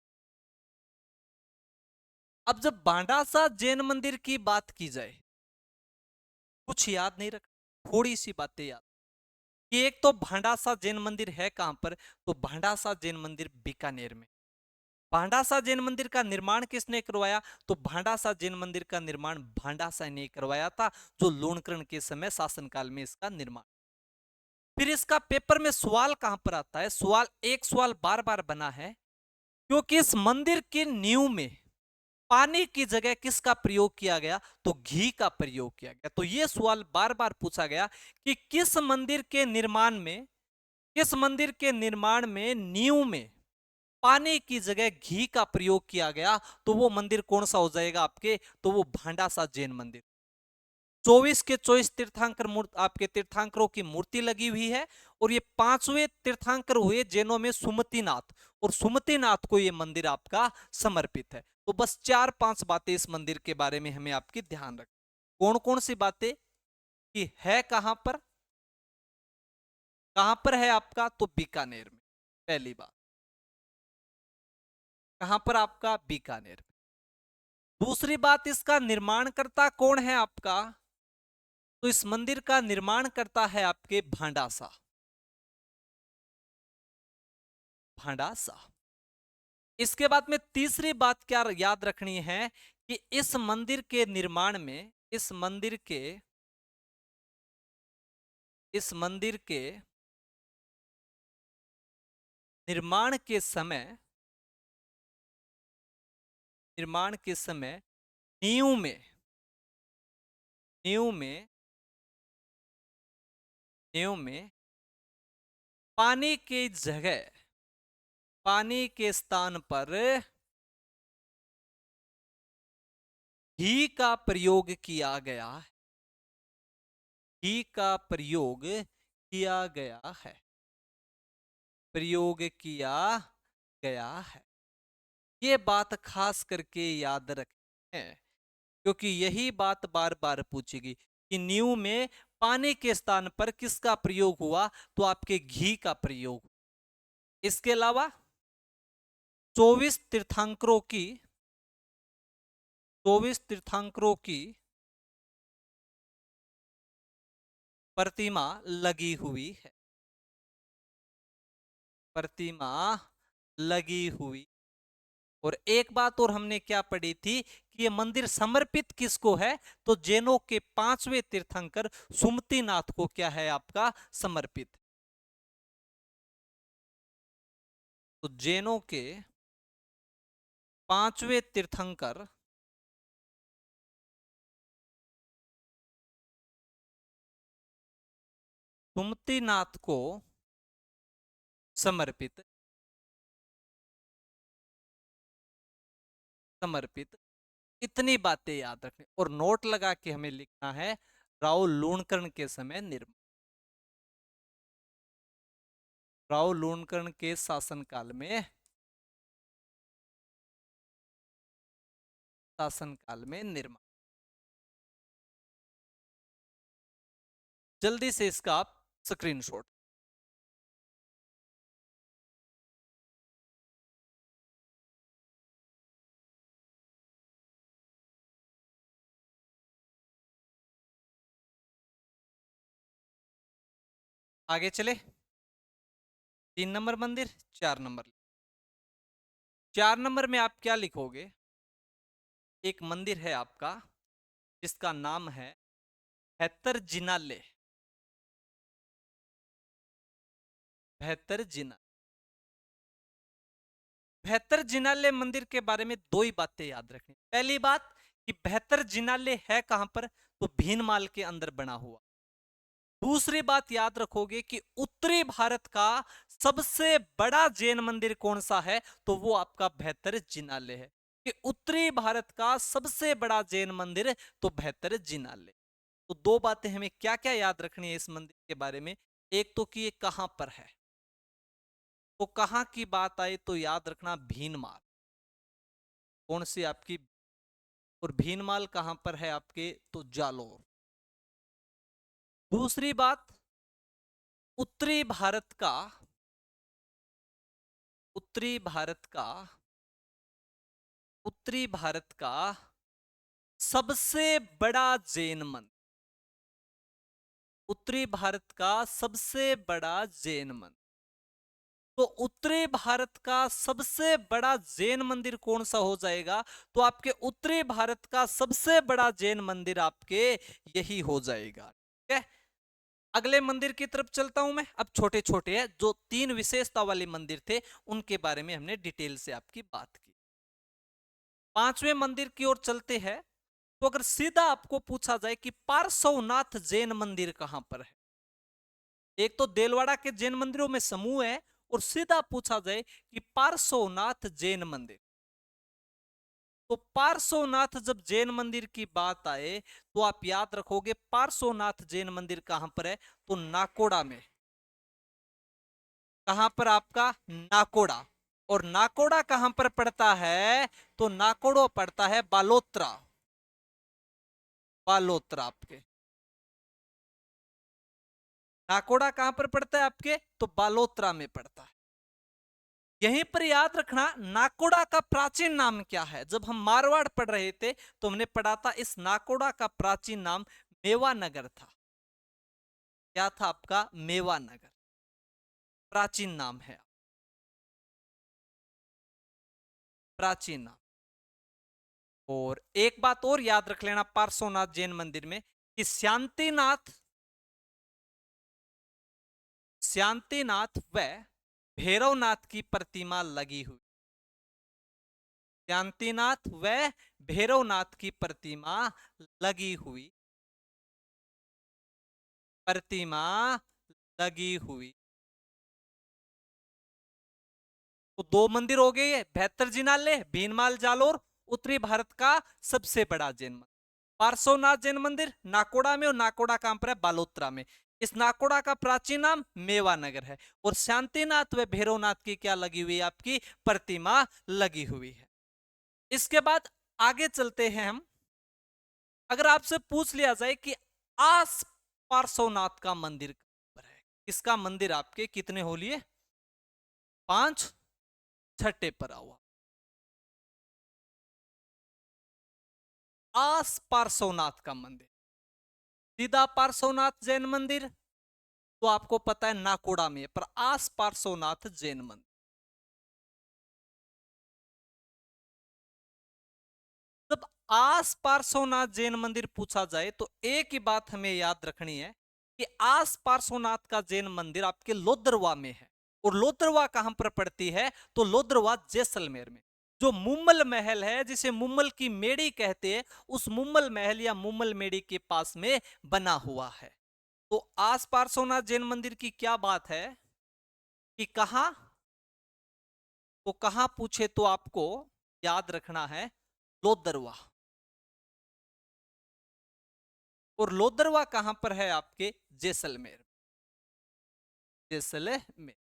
अब जब भांडासा जैन मंदिर की बात की जाए, कुछ याद नहीं रख, थोड़ी सी बातें याद कि एक तो भांडासा जैन मंदिर है कहां पर? तो भांडासा जैन मंदिर बीकानेर में। भांडासा जैन मंदिर का निर्माण किसने करवाया? तो भांडासा जैन मंदिर का निर्माण भांडासा ने करवाया था, जो लूणकरण के समय शासनकाल में इसका निर्माण। फिर इसका पेपर में सवाल कहां पर आता है? सवाल, एक सवाल बार बार बना है, क्योंकि इस मंदिर की नींव में पानी की जगह किसका प्रयोग किया गया? तो घी का प्रयोग किया गया। तो यह सवाल बार बार पूछा गया कि किस मंदिर के निर्माण में नींव में पानी की जगह घी का प्रयोग किया गया, तो वो मंदिर कौन सा हो जाएगा आपके? तो वो भांडासा जैन मंदिर। 24 के 24 तीर्थंकर आपके तीर्थंकरों की मूर्ति लगी हुई है, और ये पांचवें तीर्थंकर हुए जैनों में सुमतिनाथ, और सुमतिनाथ को ये मंदिर आपका समर्पित है। तो बस 4-5 बातें इस मंदिर के बारे में हमें आपकी ध्यान रख, कौन कौन सी बातें कि है कहां पर है आपका? तो बीकानेर में। पहली बात, कहां पर आपका? बीकानेर में। दूसरी बात, इसका निर्माणकर्ता कौन है आपका? तो इस मंदिर का निर्माण करता है आपके भांडासा। भांडासा। इसके बाद में तीसरी बात क्या याद रखनी है कि इस मंदिर के निर्माण के समय नींव में नींव में नींव में पानी की जगह, पानी के स्थान पर घी का प्रयोग किया गया है। घी का प्रयोग किया गया है। ये बात खास करके याद रखें, क्योंकि यही बात बार बार पूछेगी कि नींव में पानी के स्थान पर किसका प्रयोग हुआ? तो आपके घी का प्रयोग। इसके अलावा 24 तीर्थंकरों की 24 तीर्थंकरों की प्रतिमा लगी हुई है। प्रतिमा लगी हुई। और एक बात और हमने क्या पढ़ी थी कि ये मंदिर समर्पित किसको है? तो जैनों के पांचवें तीर्थंकर सुमतिनाथ को क्या है आपका? समर्पित। तो जैनों के पांचवें तीर्थंकर सुमतिनाथ को समर्पित समर्पित। इतनी बातें याद रखनी और नोट लगा के हमें लिखना है, राव लूणकरण के समय निर्माण, राव लूणकरण के शासनकाल में निर्माण। जल्दी से इसका आप स्क्रीनशॉट। आगे चले, 3 नंबर मंदिर, 4 नंबर। 4 नंबर में आप क्या लिखोगे? एक मंदिर है आपका जिसका नाम है बेहतर जिनाले। बेहतर जिना बेहतर जिनाले मंदिर के बारे में दो ही बातें याद रखनी। पहली बात कि बेहतर जिनाले है कहां पर, तो भीनमाल के अंदर बना हुआ। दूसरी बात याद रखोगे कि उत्तरी भारत का सबसे बड़ा जैन मंदिर कौन सा है, तो वो आपका बेहतर जिनाले है। कि उत्तरी भारत का सबसे बड़ा जैन मंदिर तो बेहतर जिनाले। तो दो बातें हमें क्या क्या याद रखनी है इस मंदिर के बारे में। एक तो कि ये कहां पर है, तो कहां की बात आए तो याद रखना भीनमाल। कौन सी आपकी, और भीनमाल कहां पर है आपके, तो जालोर। दूसरी बात, उत्तरी भारत का उत्तरी भारत का उत्तरी भारत का सबसे बड़ा जैन मंदिर, उत्तरी भारत का सबसे बड़ा जैन मंदिर। तो उत्तरी भारत का सबसे बड़ा जैन मंदिर कौन सा हो जाएगा, तो आपके उत्तरी भारत का सबसे बड़ा जैन मंदिर आपके यही हो जाएगा। ठीक है, अगले मंदिर की तरफ चलता हूं मैं। अब छोटे छोटे हैं जो तीन विशेषता वाले मंदिर थे, उनके बारे में हमने डिटेल से आपकी बात की। पांचवें मंदिर की ओर चलते हैं। तो अगर सीधा आपको पूछा जाए कि पार्श्वनाथ जैन मंदिर कहां पर है, एक तो देलवाड़ा के जैन मंदिरों में समूह है, और सीधा पूछा जाए कि पार्श्वनाथ जैन मंदिर, तो पार्श्वनाथ जब जैन मंदिर की बात आए तो आप याद रखोगे पार्श्वनाथ जैन मंदिर कहां पर है, तो नाकोड़ा में। कहां पर आपका, नाकोड़ा। और नाकोड़ा कहां पर पड़ता है, तो नाकोड़ो पड़ता है बालोत्रा। बालोत्रा आपके नाकोड़ा कहां पर पड़ता है आपके, तो बालोत्रा में पड़ता है। यहीं पर याद रखना नाकोड़ा का प्राचीन नाम क्या है। जब हम मारवाड़ पढ़ रहे थे तो हमने पढ़ा था इस नाकोड़ा का प्राचीन नाम मेवानगर था। क्या था आपका, मेवानगर प्राचीन नाम है, प्राचीन नाम। और एक बात और याद रख लेना पार्श्वनाथ जैन मंदिर में कि शांतिनाथ व भैरवनाथ की प्रतिमा लगी हुई। शांतिनाथ व भैरवनाथ की लगी हुई प्रतिमा लगी हुई। तो दो मंदिर हो गए, बेहतर जिनाले भीनमाल जालोर, उत्तरी भारत का सबसे बड़ा जैन मंदिर पार्श्वनाथ जैन मंदिर नाकोड़ा में। और नाकोड़ा कहां पर है, बालोत्रा में। इस नाकोड़ा का प्राचीन नाम मेवानगर है। और शांतिनाथ व भैरवनाथ की क्या लगी हुई है, आपकी प्रतिमा लगी हुई है। इसके बाद आगे चलते हैं हम। अगर आपसे पूछ लिया जाए कि आस पार्श्वनाथ का मंदिर कहां पर है, इसका मंदिर आपके कितने हो लिए, पांच, छठे पर हुआ। आस पार्श्वनाथ का मंदिर, सीधा पार्श्वनाथ जैन मंदिर तो आपको पता है नाकोड़ा में, पर आस पार्श्वनाथ जैन मंदिर। जब आस पार्श्वनाथ जैन मंदिर पूछा जाए तो एक ही बात हमें याद रखनी है कि आस पार्श्वनाथ का जैन मंदिर आपके लोदरवा में है। और लोदरवा कहां पर पड़ती है, तो लोदरवा जैसलमेर में। जो मुम्मल महल है जिसे मुम्मल की मेड़ी कहते हैं, उस मुम्मल महल या मुम्मल मेड़ी के पास में बना हुआ है। तो आस पार्श्वनाथ जैन मंदिर की क्या बात है कि कहां, तो कहां पूछे तो आपको याद रखना है लोदरवा। और लोदरवा कहां पर है आपके, जैसलमेर। जैसलमेर।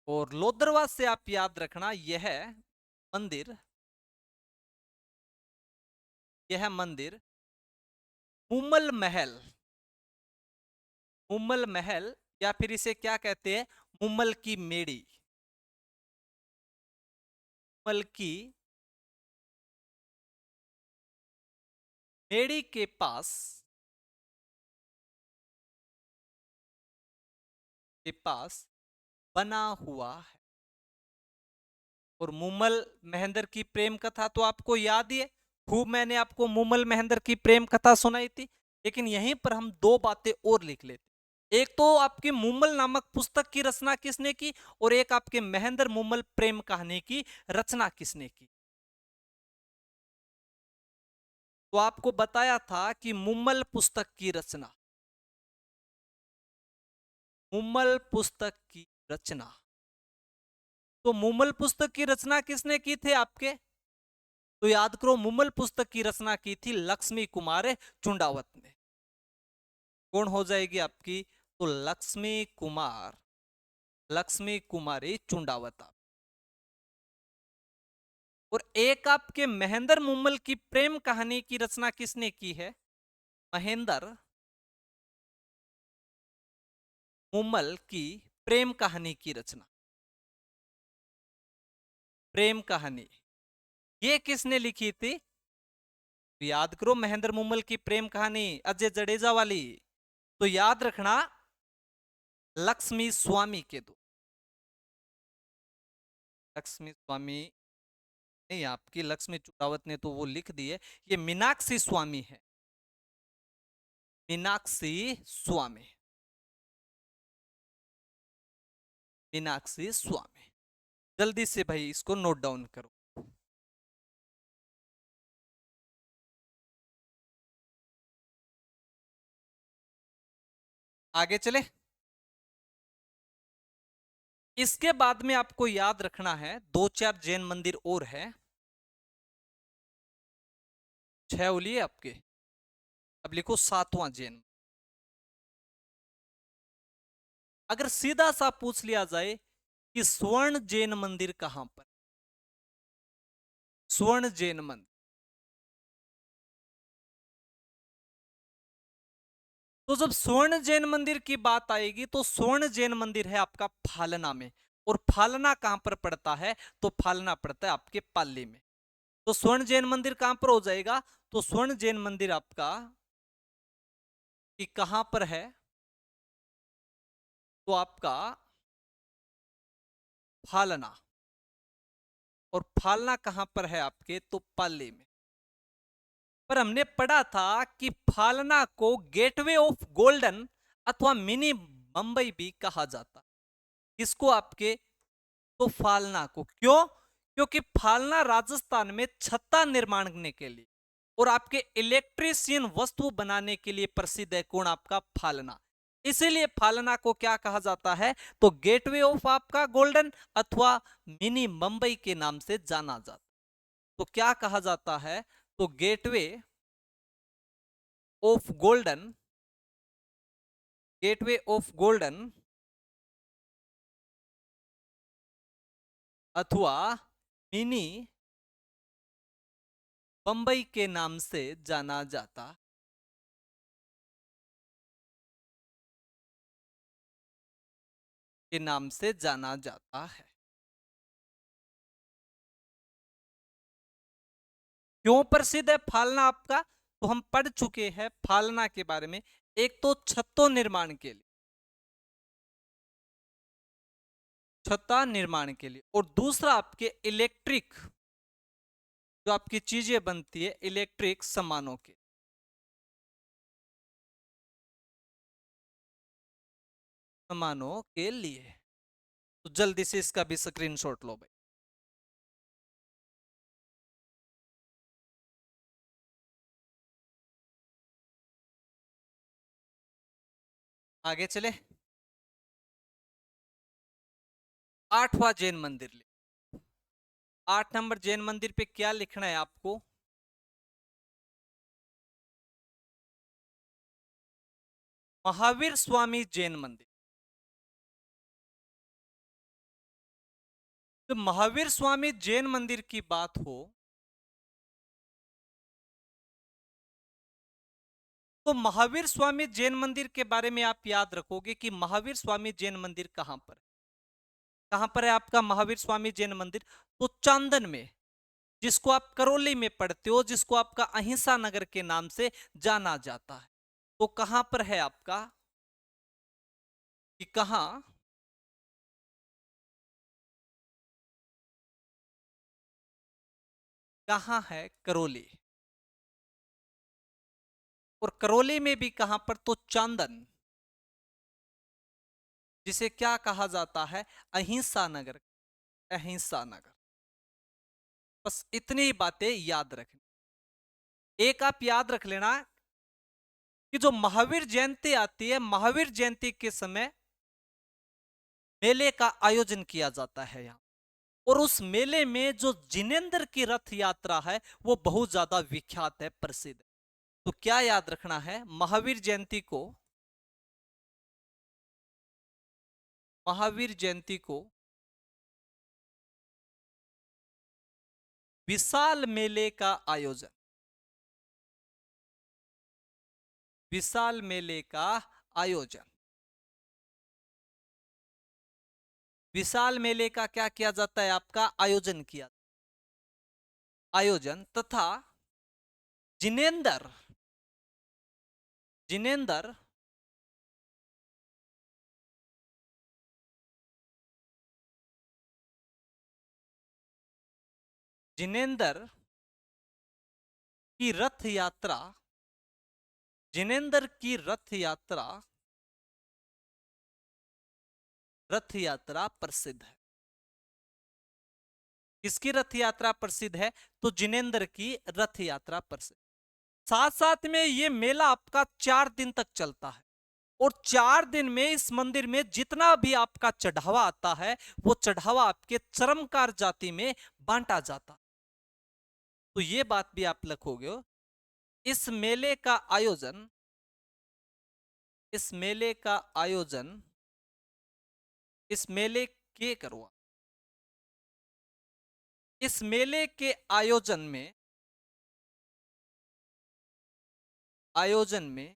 और लोदरवा से आप याद रखना मंदिर यह मंदिर मुम्मल महल, मुम्मल महल या फिर इसे क्या कहते हैं, मुम्मल की मेड़ी, मुम्मल की मेड़ी के पास बना हुआ है। और मुमल महेंद्र की प्रेम कथा तो आपको याद ही है, खूब मैंने आपको मुमल महेंद्र की प्रेम कथा सुनाई थी। लेकिन यहीं पर हम दो बातें और लिख लेते, एक तो आपकी मुमल नामक पुस्तक की रचना किसने की, और एक आपके महेंद्र मुमल प्रेम कहानी की रचना किसने की। तो आपको बताया था कि मुमल पुस्तक की रचना, मुमल पुस्तक की रचना, तो मुमल पुस्तक की रचना किसने की थे आपके, तो याद करो, मुमल पुस्तक की रचना की थी लक्ष्मी कुमार चुंडावत ने। कौन हो जाएगी आपकी, तो लक्ष्मी कुमार, लक्ष्मी कुमारी चुंडावत। और एक आपके महेंद्र मुमल की प्रेम कहानी की रचना किसने की है, महेंद्र मुमल की प्रेम कहानी की रचना, प्रेम कहानी ये किसने लिखी थी, तो याद करो महेंद्र मुमल की प्रेम कहानी अजय जडेजा वाली, तो याद रखना लक्ष्मी स्वामी के दो, लक्ष्मी स्वामी नहीं, आपकी लक्ष्मी चुटावत ने तो वो लिख दी है, ये मीनाक्षी स्वामी है, मीनाक्षी स्वामी, मीनाक्षी स्वामी। जल्दी से भाई इसको नोट डाउन करो। आगे चले, इसके बाद में आपको याद रखना है दो चार जैन मंदिर और है, 6 उलिए आपके, अब लिखो 7वां जैन। अगर सीधा सा पूछ लिया जाए कि स्वर्ण जैन मंदिर कहां पर, स्वर्ण जैन मंदिर, तो जब स्वर्ण जैन मंदिर की बात आएगी तो स्वर्ण जैन मंदिर है आपका फालना में, और फालना कहां पर पड़ता है, तो फालना पड़ता है आपके पाली में। तो स्वर्ण जैन मंदिर कहां पर हो जाएगा, तो स्वर्ण जैन मंदिर आपका कि कहां पर है, तो आपका फालना, और फालना कहां पर है आपके, तो पाली में। पर हमने पढ़ा था कि फालना को गेटवे ऑफ गोल्डन अथवा मिनी मुंबई भी कहा जाता, किसको आपके, तो फालना को, क्यों, क्योंकि फालना राजस्थान में छत्ता निर्माण करने के लिए और आपके इलेक्ट्रीशियन वस्तु बनाने के लिए प्रसिद्ध है, कौन, आपका फालना। इसीलिए फालना को क्या कहा जाता है, तो गेटवे ऑफ आपका गोल्डन अथवा मिनी मुंबई के नाम से जाना जाता। तो क्या कहा जाता है, तो gateway of golden, gateway of golden अथवा मिनी बंबई के नाम से जाना जाता, के नाम से जाना जाता है। क्यों प्रसिद्ध है फालना आपका, तो हम पढ़ चुके हैं फालना के बारे में, एक तो छत्तों निर्माण के लिए, छत्ता निर्माण के लिए, और दूसरा आपके इलेक्ट्रिक, जो आपकी चीजें बनती है इलेक्ट्रिक सामानों के, सामानों के लिए। तो जल्दी से इसका भी स्क्रीनशॉट लो भाई। आगे चले, 8वां जैन मंदिर ले, 8 नंबर जैन मंदिर पे क्या लिखना है आपको, महावीर स्वामी जैन मंदिर। तो महावीर स्वामी जैन मंदिर की बात हो, तो महावीर स्वामी जैन मंदिर के बारे में आप याद रखोगे कि महावीर स्वामी जैन मंदिर कहां पर, कहां पर है आपका महावीर स्वामी जैन मंदिर, तो चांदन में, जिसको आप करौली में पढ़ते हो, जिसको आपका अहिंसा नगर के नाम से जाना जाता है, तो कहां पर है आपका, कि कहां कहाँ है करौली, और करौली में भी कहां पर, तो चांदन, जिसे क्या कहा जाता है, अहिंसा नगर, अहिंसा नगर। बस इतनी बातें याद रखनी। एक आप याद रख लेना कि जो महावीर जयंती आती है, महावीर जयंती के समय मेले का आयोजन किया जाता है यहाँ, और उस मेले में जो जिनेंद्र की रथ यात्रा है वो बहुत ज्यादा विख्यात है, प्रसिद्ध है। तो क्या याद रखना है, महावीर जयंती को, महावीर जयंती को विशाल मेले का आयोजन, विशाल मेले का आयोजन, विशाल मेले का क्या किया जाता है, आपका आयोजन किया, आयोजन, तथा जिनेंद्र, जिनेंद्र जिनेंद्र की रथ यात्रा, जिनेंद्र की रथ यात्रा, रथ यात्रा प्रसिद्ध है। किसकी रथ यात्रा प्रसिद्ध है, तो जिनेंद्र की रथ यात्रा प्रसिद्ध। साथ साथ में ये मेला आपका 4 दिन तक चलता है, और 4 दिन में इस मंदिर में जितना भी आपका चढ़ावा आता है वो चढ़ावा आपके चरमकार जाति में बांटा जाता। तो ये बात भी आप लिखोगे। इस मेले का आयोजन, इस मेले का आयोजन, इस मेले के करवा, इस मेले के आयोजन में, आयोजन में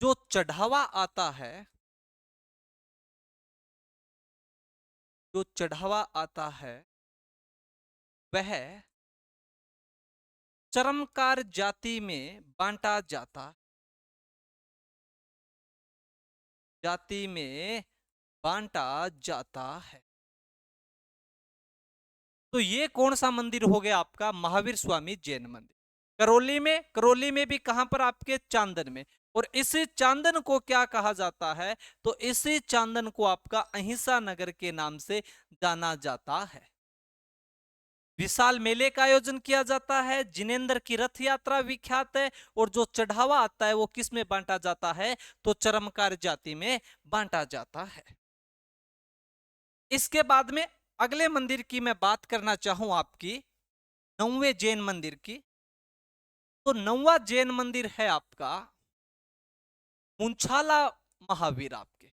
जो चढ़ावा आता है, जो चढ़ावा आता है वह चरमकार जाति में बांटा जाता, जाति में बांटा जाता है। तो ये कौन सा मंदिर हो गया आपका, महावीर स्वामी जैन मंदिर, करौली में, करौली में भी कहां पर, आपके चांदन में। और इसी चांदन को क्या कहा जाता है, तो इसी चांदन को आपका अहिंसा नगर के नाम से जाना जाता है। विशाल मेले का आयोजन किया जाता है, जिनेंद्र की रथ यात्रा विख्यात है, और जो चढ़ावा आता है वो किस में बांटा जाता है, तो चरमकार जाति में बांटा जाता है। इसके बाद में अगले मंदिर की मैं बात करना चाहूं आपकी, 9वें जैन मंदिर की। तो 9वां जैन मंदिर है आपका मुंछाला महावीर, आपके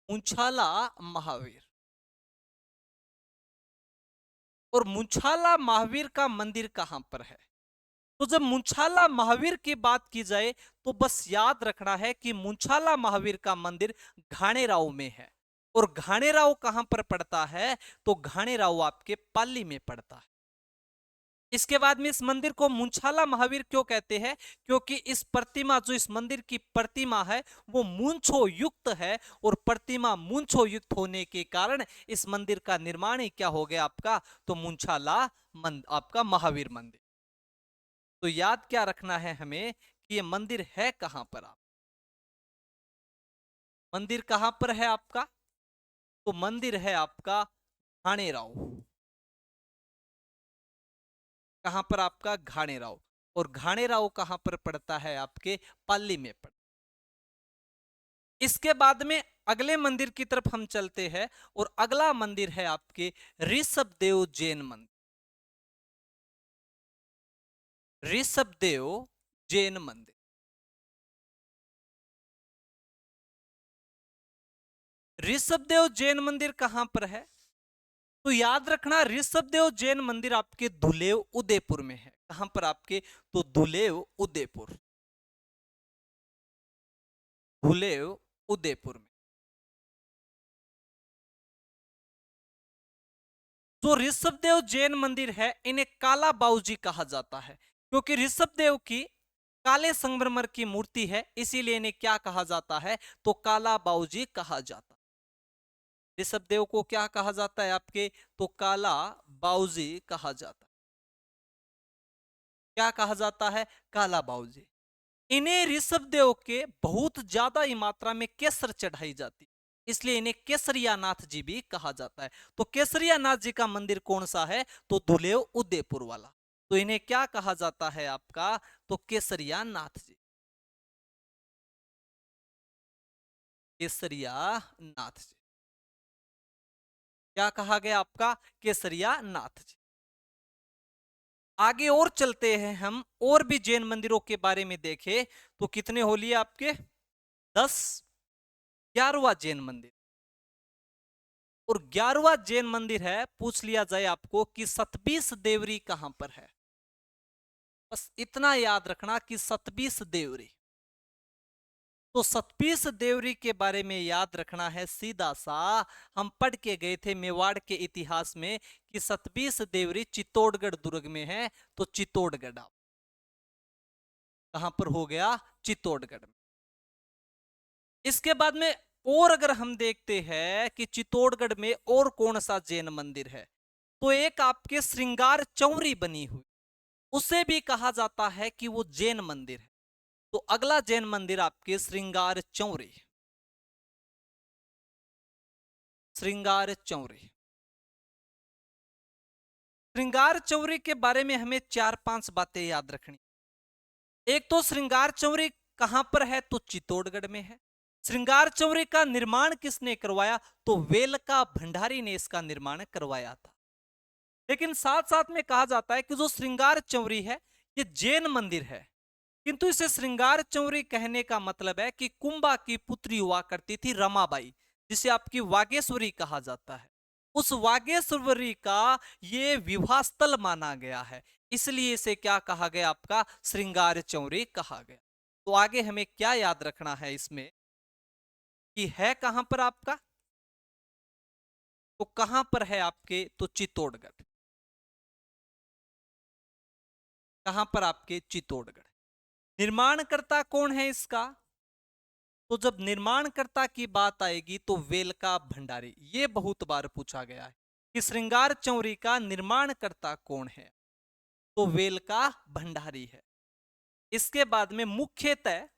मुंछाला महावीर। और मुंछाला महावीर का मंदिर कहां पर है, तो जब मुंछाला महावीर की बात की जाए तो बस याद रखना है कि मुंछाला महावीर का मंदिर घाणेराव में है। और घाणेराव कहां पर पड़ता है, तो घाणेराव आपके पाली में पड़ता है। इसके बाद में इस मंदिर को मुंछाला महावीर क्यों कहते हैं, क्योंकि इस प्रतिमा, जो इस मंदिर की प्रतिमा है वो मूंछों युक्त है, और प्रतिमा मूंछों युक्त होने के कारण इस मंदिर का निर्माण ही क्या हो गया आपका, तो मुंछाला आपका महावीर मंदिर। तो याद क्या रखना है हमें कि ये मंदिर है कहां पर, आप मंदिर कहां पर है आपका, तो मंदिर है आपका घाणेराव, कहां पर आपका घाणेराव। और घाणेराव कहां पर पड़ता है, आपके पाली में पड़ता। इसके बाद में अगले मंदिर की तरफ हम चलते हैं, और अगला मंदिर है आपके ऋषभदेव जैन मंदिर, ऋषभदेव जैन मंदिर। ऋषभदेव जैन मंदिर कहां पर है, तो याद रखना ऋषभदेव जैन मंदिर आपके धुलेव उदयपुर में है। कहां पर आपके, तो धुलेव उदयपुर, धुलेव उदयपुर में। जो ऋषभदेव जैन मंदिर है इन्हें काला बाऊजी कहा जाता है, क्योंकि ऋषभदेव की काले संगमरमर की मूर्ति है, इसीलिए इन्हें क्या कहा जाता है, तो काला बाऊजी कहा जाता है। ऋषभदेव को क्या कहा जाता है आपके, तो काला बाऊजी कहा जाता है। क्या कहा जाता है, काला बाऊजी। इन्हें ऋषभदेव के बहुत ज्यादा ही मात्रा में केसर चढ़ाई जाती, इसलिए इन्हें केसरिया नाथ जी भी कहा जाता है। तो केसरिया नाथ जी का मंदिर कौन सा है, तो दुलेव उदयपुर वाला। तो इन्हें क्या कहा जाता है आपका, तो केसरिया नाथ जी, केसरिया नाथ जी। क्या कहा गया आपका, केसरिया नाथ जी। आगे और चलते हैं हम, और भी जैन मंदिरों के बारे में देखें तो कितने हो लिए आपके, 10। 11वां जैन मंदिर, और 11वां जैन मंदिर है, पूछ लिया जाए आपको कि सतबीस देवरी कहां पर है। बस इतना याद रखना कि सतबीस देवरी। तो सतबीस देवरी के बारे में याद रखना है सीधा सा, हम पढ़ के गए थे मेवाड़ के इतिहास में कि सतबीस देवरी चित्तौड़गढ़ दुर्ग में है। तो चित्तौड़गढ़ कहां पर हो गया, चित्तौड़गढ़ में। इसके बाद में और अगर हम देखते हैं कि चित्तौड़गढ़ में और कौन सा जैन मंदिर है, तो एक आपके श्रृंगार चौरी बनी हुई, उसे भी कहा जाता है कि वो जैन मंदिर है। तो अगला जैन मंदिर आपके श्रृंगार चौरी, श्रृंगार चौरी। श्रृंगार चौरी के बारे में हमें 4-5 बातें याद रखनी। एक तो श्रृंगार चौरी कहां पर है, तो चित्तौड़गढ़ में है। श्रृंगार चौरी का निर्माण किसने करवाया, तो वेलका भंडारी ने इसका निर्माण करवाया था। लेकिन साथ साथ में कहा जाता है कि जो श्रृंगार चौरी है ये जैन मंदिर है, किंतु इसे श्रृंगार चौरी कहने का मतलब है कि कुंभा की पुत्री हुआ करती थी रमाबाई, जिसे आपकी वागेश्वरी कहा जाता है। उस वागेश्वरी का ये विवाह स्थल माना गया है, इसलिए इसे क्या कहा गया, आपका श्रृंगार चौरी कहा गया। तो आगे हमें क्या याद रखना है इसमें कि है कहां पर आपका, तो कहां पर है आपके, तो चित्तौड़गढ़। कहां पर आपके, चित्तौड़गढ़। निर्माणकर्ता कौन है इसका, तो जब निर्माणकर्ता की बात आएगी तो वेलका भंडारी। ये बहुत बार पूछा गया है कि श्रृंगार चौरी का निर्माणकर्ता कौन है, तो वेलका भंडारी है। इसके बाद में मुख्यतः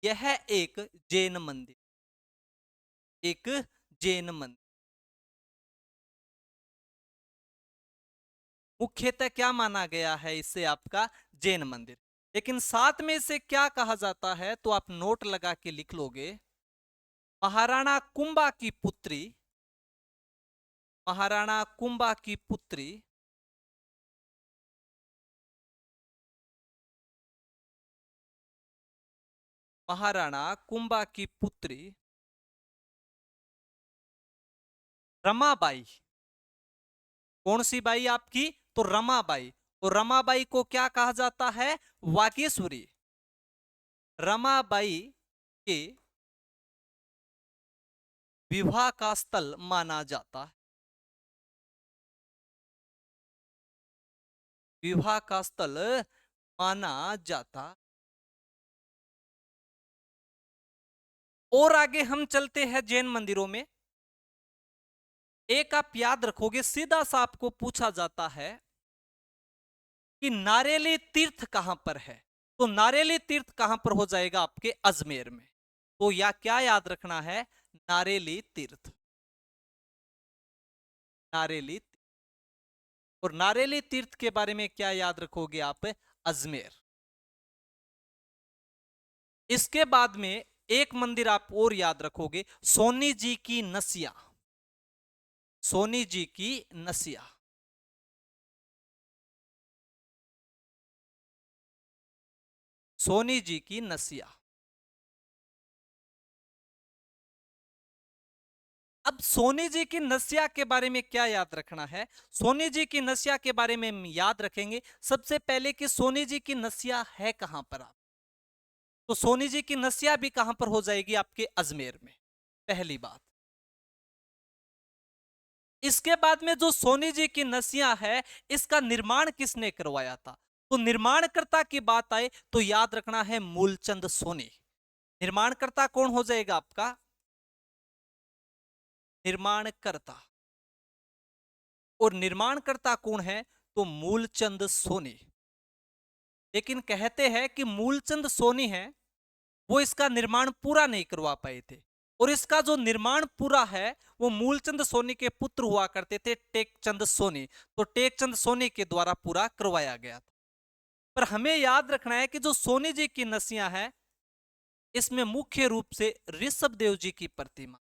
यह एक जैन मंदिर, एक जैन मंदिर मुख्यतः क्या माना गया है इसे, आपका जैन मंदिर। लेकिन साथ में इसे क्या कहा जाता है, तो आप नोट लगा के लिख लोगे, महाराणा कुंभा की पुत्री, महाराणा कुंभा की पुत्री महाराणा कुंभा की पुत्री रमाबाई। कौन सी बाई आपकी, तो रमाबाई। और रमाबाई को क्या कहा जाता है, वागेश्वरी। रमाबाई के विवाह का स्थल माना जाता है, विवाह का स्थल माना जाता। और आगे हम चलते हैं जैन मंदिरों में। एक आप याद रखोगे, सीधा सा आपको पूछा जाता है कि नारेली तीर्थ कहां पर है, तो नारेली तीर्थ कहां पर हो जाएगा, आपके अजमेर में। तो या क्या याद रखना है, नारेली तीर्थ, नारेली तीर्थ। और नारेली तीर्थ के बारे में क्या याद रखोगे आप, अजमेर। इसके बाद में एक मंदिर आप और याद रखोगे, सोनी जी की नसिया, सोनी जी की नसिया। सोनी जी की नसिया। अब सोनी जी की नसिया के बारे में क्या याद रखना है, सोनी जी की नसिया के बारे में हम याद रखेंगे सबसे पहले कि सोनी जी की नसिया है कहां पर। आप तो सोनी जी की नसिया भी कहां पर हो जाएगी, आपके अजमेर में, पहली बात। इसके बाद में जो सोनी जी की नसिया है, इसका निर्माण किसने करवाया था, तो निर्माणकर्ता की बात आए तो याद रखना है मूलचंद सोनी। निर्माणकर्ता कौन हो जाएगा आपका, निर्माणकर्ता। और निर्माणकर्ता कौन है? तो मूलचंद सोनी। लेकिन कहते हैं कि मूलचंद सोनी है वो इसका निर्माण पूरा नहीं करवा पाए थे, और इसका जो निर्माण पूरा है वो मूलचंद सोनी के पुत्र हुआ करते थे, टेकचंद सोनी। तो टेकचंद सोनी के द्वारा पूरा करवाया गया था। पर हमें याद रखना है कि जो सोनी जी की नसियां हैं इसमें मुख्य रूप से ऋषभदेव जी की प्रतिमा,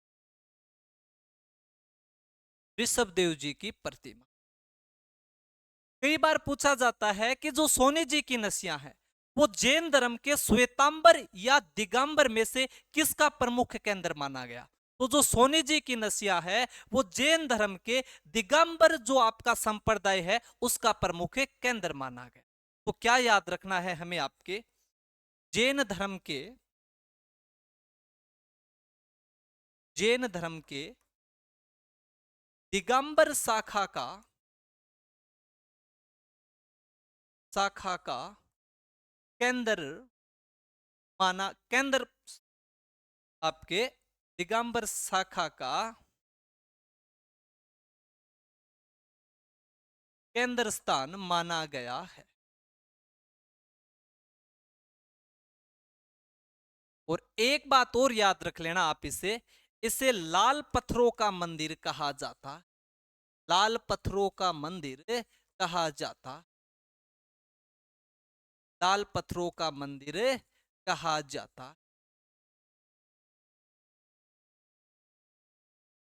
ऋषभदेव जी की प्रतिमा। कई बार पूछा जाता है कि जो सोनी जी की नसियां हैं वो जैन धर्म के श्वेतांबर या दिगंबर में से किसका प्रमुख केंद्र माना गया? तो जो सोनी जी की नसियां है वो जैन धर्म के दिगंबर जो आपका संप्रदाय है उसका प्रमुख केंद्र माना गया। तो क्या याद रखना है हमें आपके? जैन धर्म के, जैन धर्म के दिगंबर शाखा का केंद्र केंद्र आपके दिगंबर शाखा का केंद्र स्थान माना गया है। और एक बात और याद रख लेना आप, इसे लाल पत्थरों का मंदिर कहा जाता, लाल पत्थरों का मंदिर कहा जाता, लाल पत्थरों का मंदिर कहा जाता।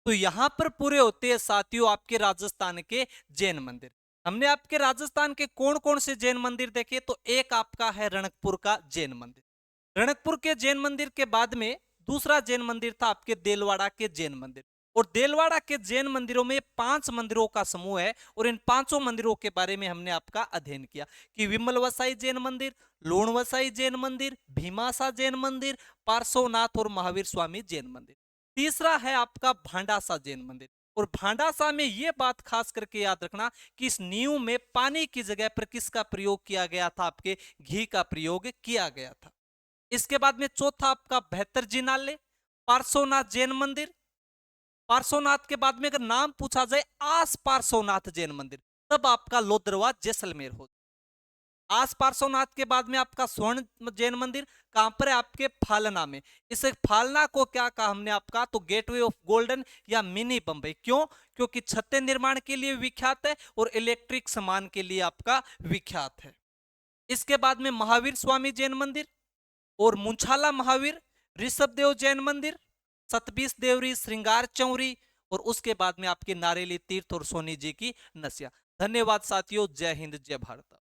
तो यहां पर पूरे होते हैं साथियों आपके राजस्थान के जैन मंदिर। हमने आपके राजस्थान के कौन कौन से जैन मंदिर देखे? तो एक आपका है रणकपुर का जैन मंदिर। रणकपुर के जैन मंदिर के बाद में दूसरा जैन मंदिर था आपके देलवाड़ा के जैन मंदिर। और देलवाड़ा के जैन मंदिरों में 5 मंदिरों का समूह है, और इन 5 मंदिरों के बारे में हमने आपका अध्ययन किया कि विमल वसाई जैन मंदिर, लोण वसाई जैन मंदिर, भीमासा जैन मंदिर, पार्श्वनाथ और महावीर स्वामी जैन मंदिर। तीसरा है आपका भांडासा जैन मंदिर। और भांडासा में यह बात खास करके याद रखना कि इस नींव में पानी की जगह पर किसका प्रयोग किया गया था? आपके घी का प्रयोग किया गया था। इसके बाद में चौथा आपका बेहतर जिनालय पार्श्वनाथ जैन मंदिर। पार्श्वनाथ के बाद में अगर नाम पूछा जाए आस पार्श्वनाथ जैन मंदिर, तब आपका लोद्रवा जैसलमेर हो। आस पार्श्वनाथ के बाद में आपका स्वर्ण जैन मंदिर कहां पर है? आपके फालना में। इस फालना को क्या कहा हमने आपका? तो गेटवे ऑफ गोल्डन या मिनी बंबई। क्यों? क्योंकि छत्ते निर्माण के लिए विख्यात है और इलेक्ट्रिक सामान के लिए आपका विख्यात है। इसके बाद में महावीर स्वामी जैन मंदिर और मुंछाला महावीर, ऋषभदेव जैन मंदिर, सतबीस देवरी, श्रृंगार चौरी, और उसके बाद में आपके नारेली तीर्थ और सोनी जी की नसिया। धन्यवाद साथियों। जय हिंद, जय भारत।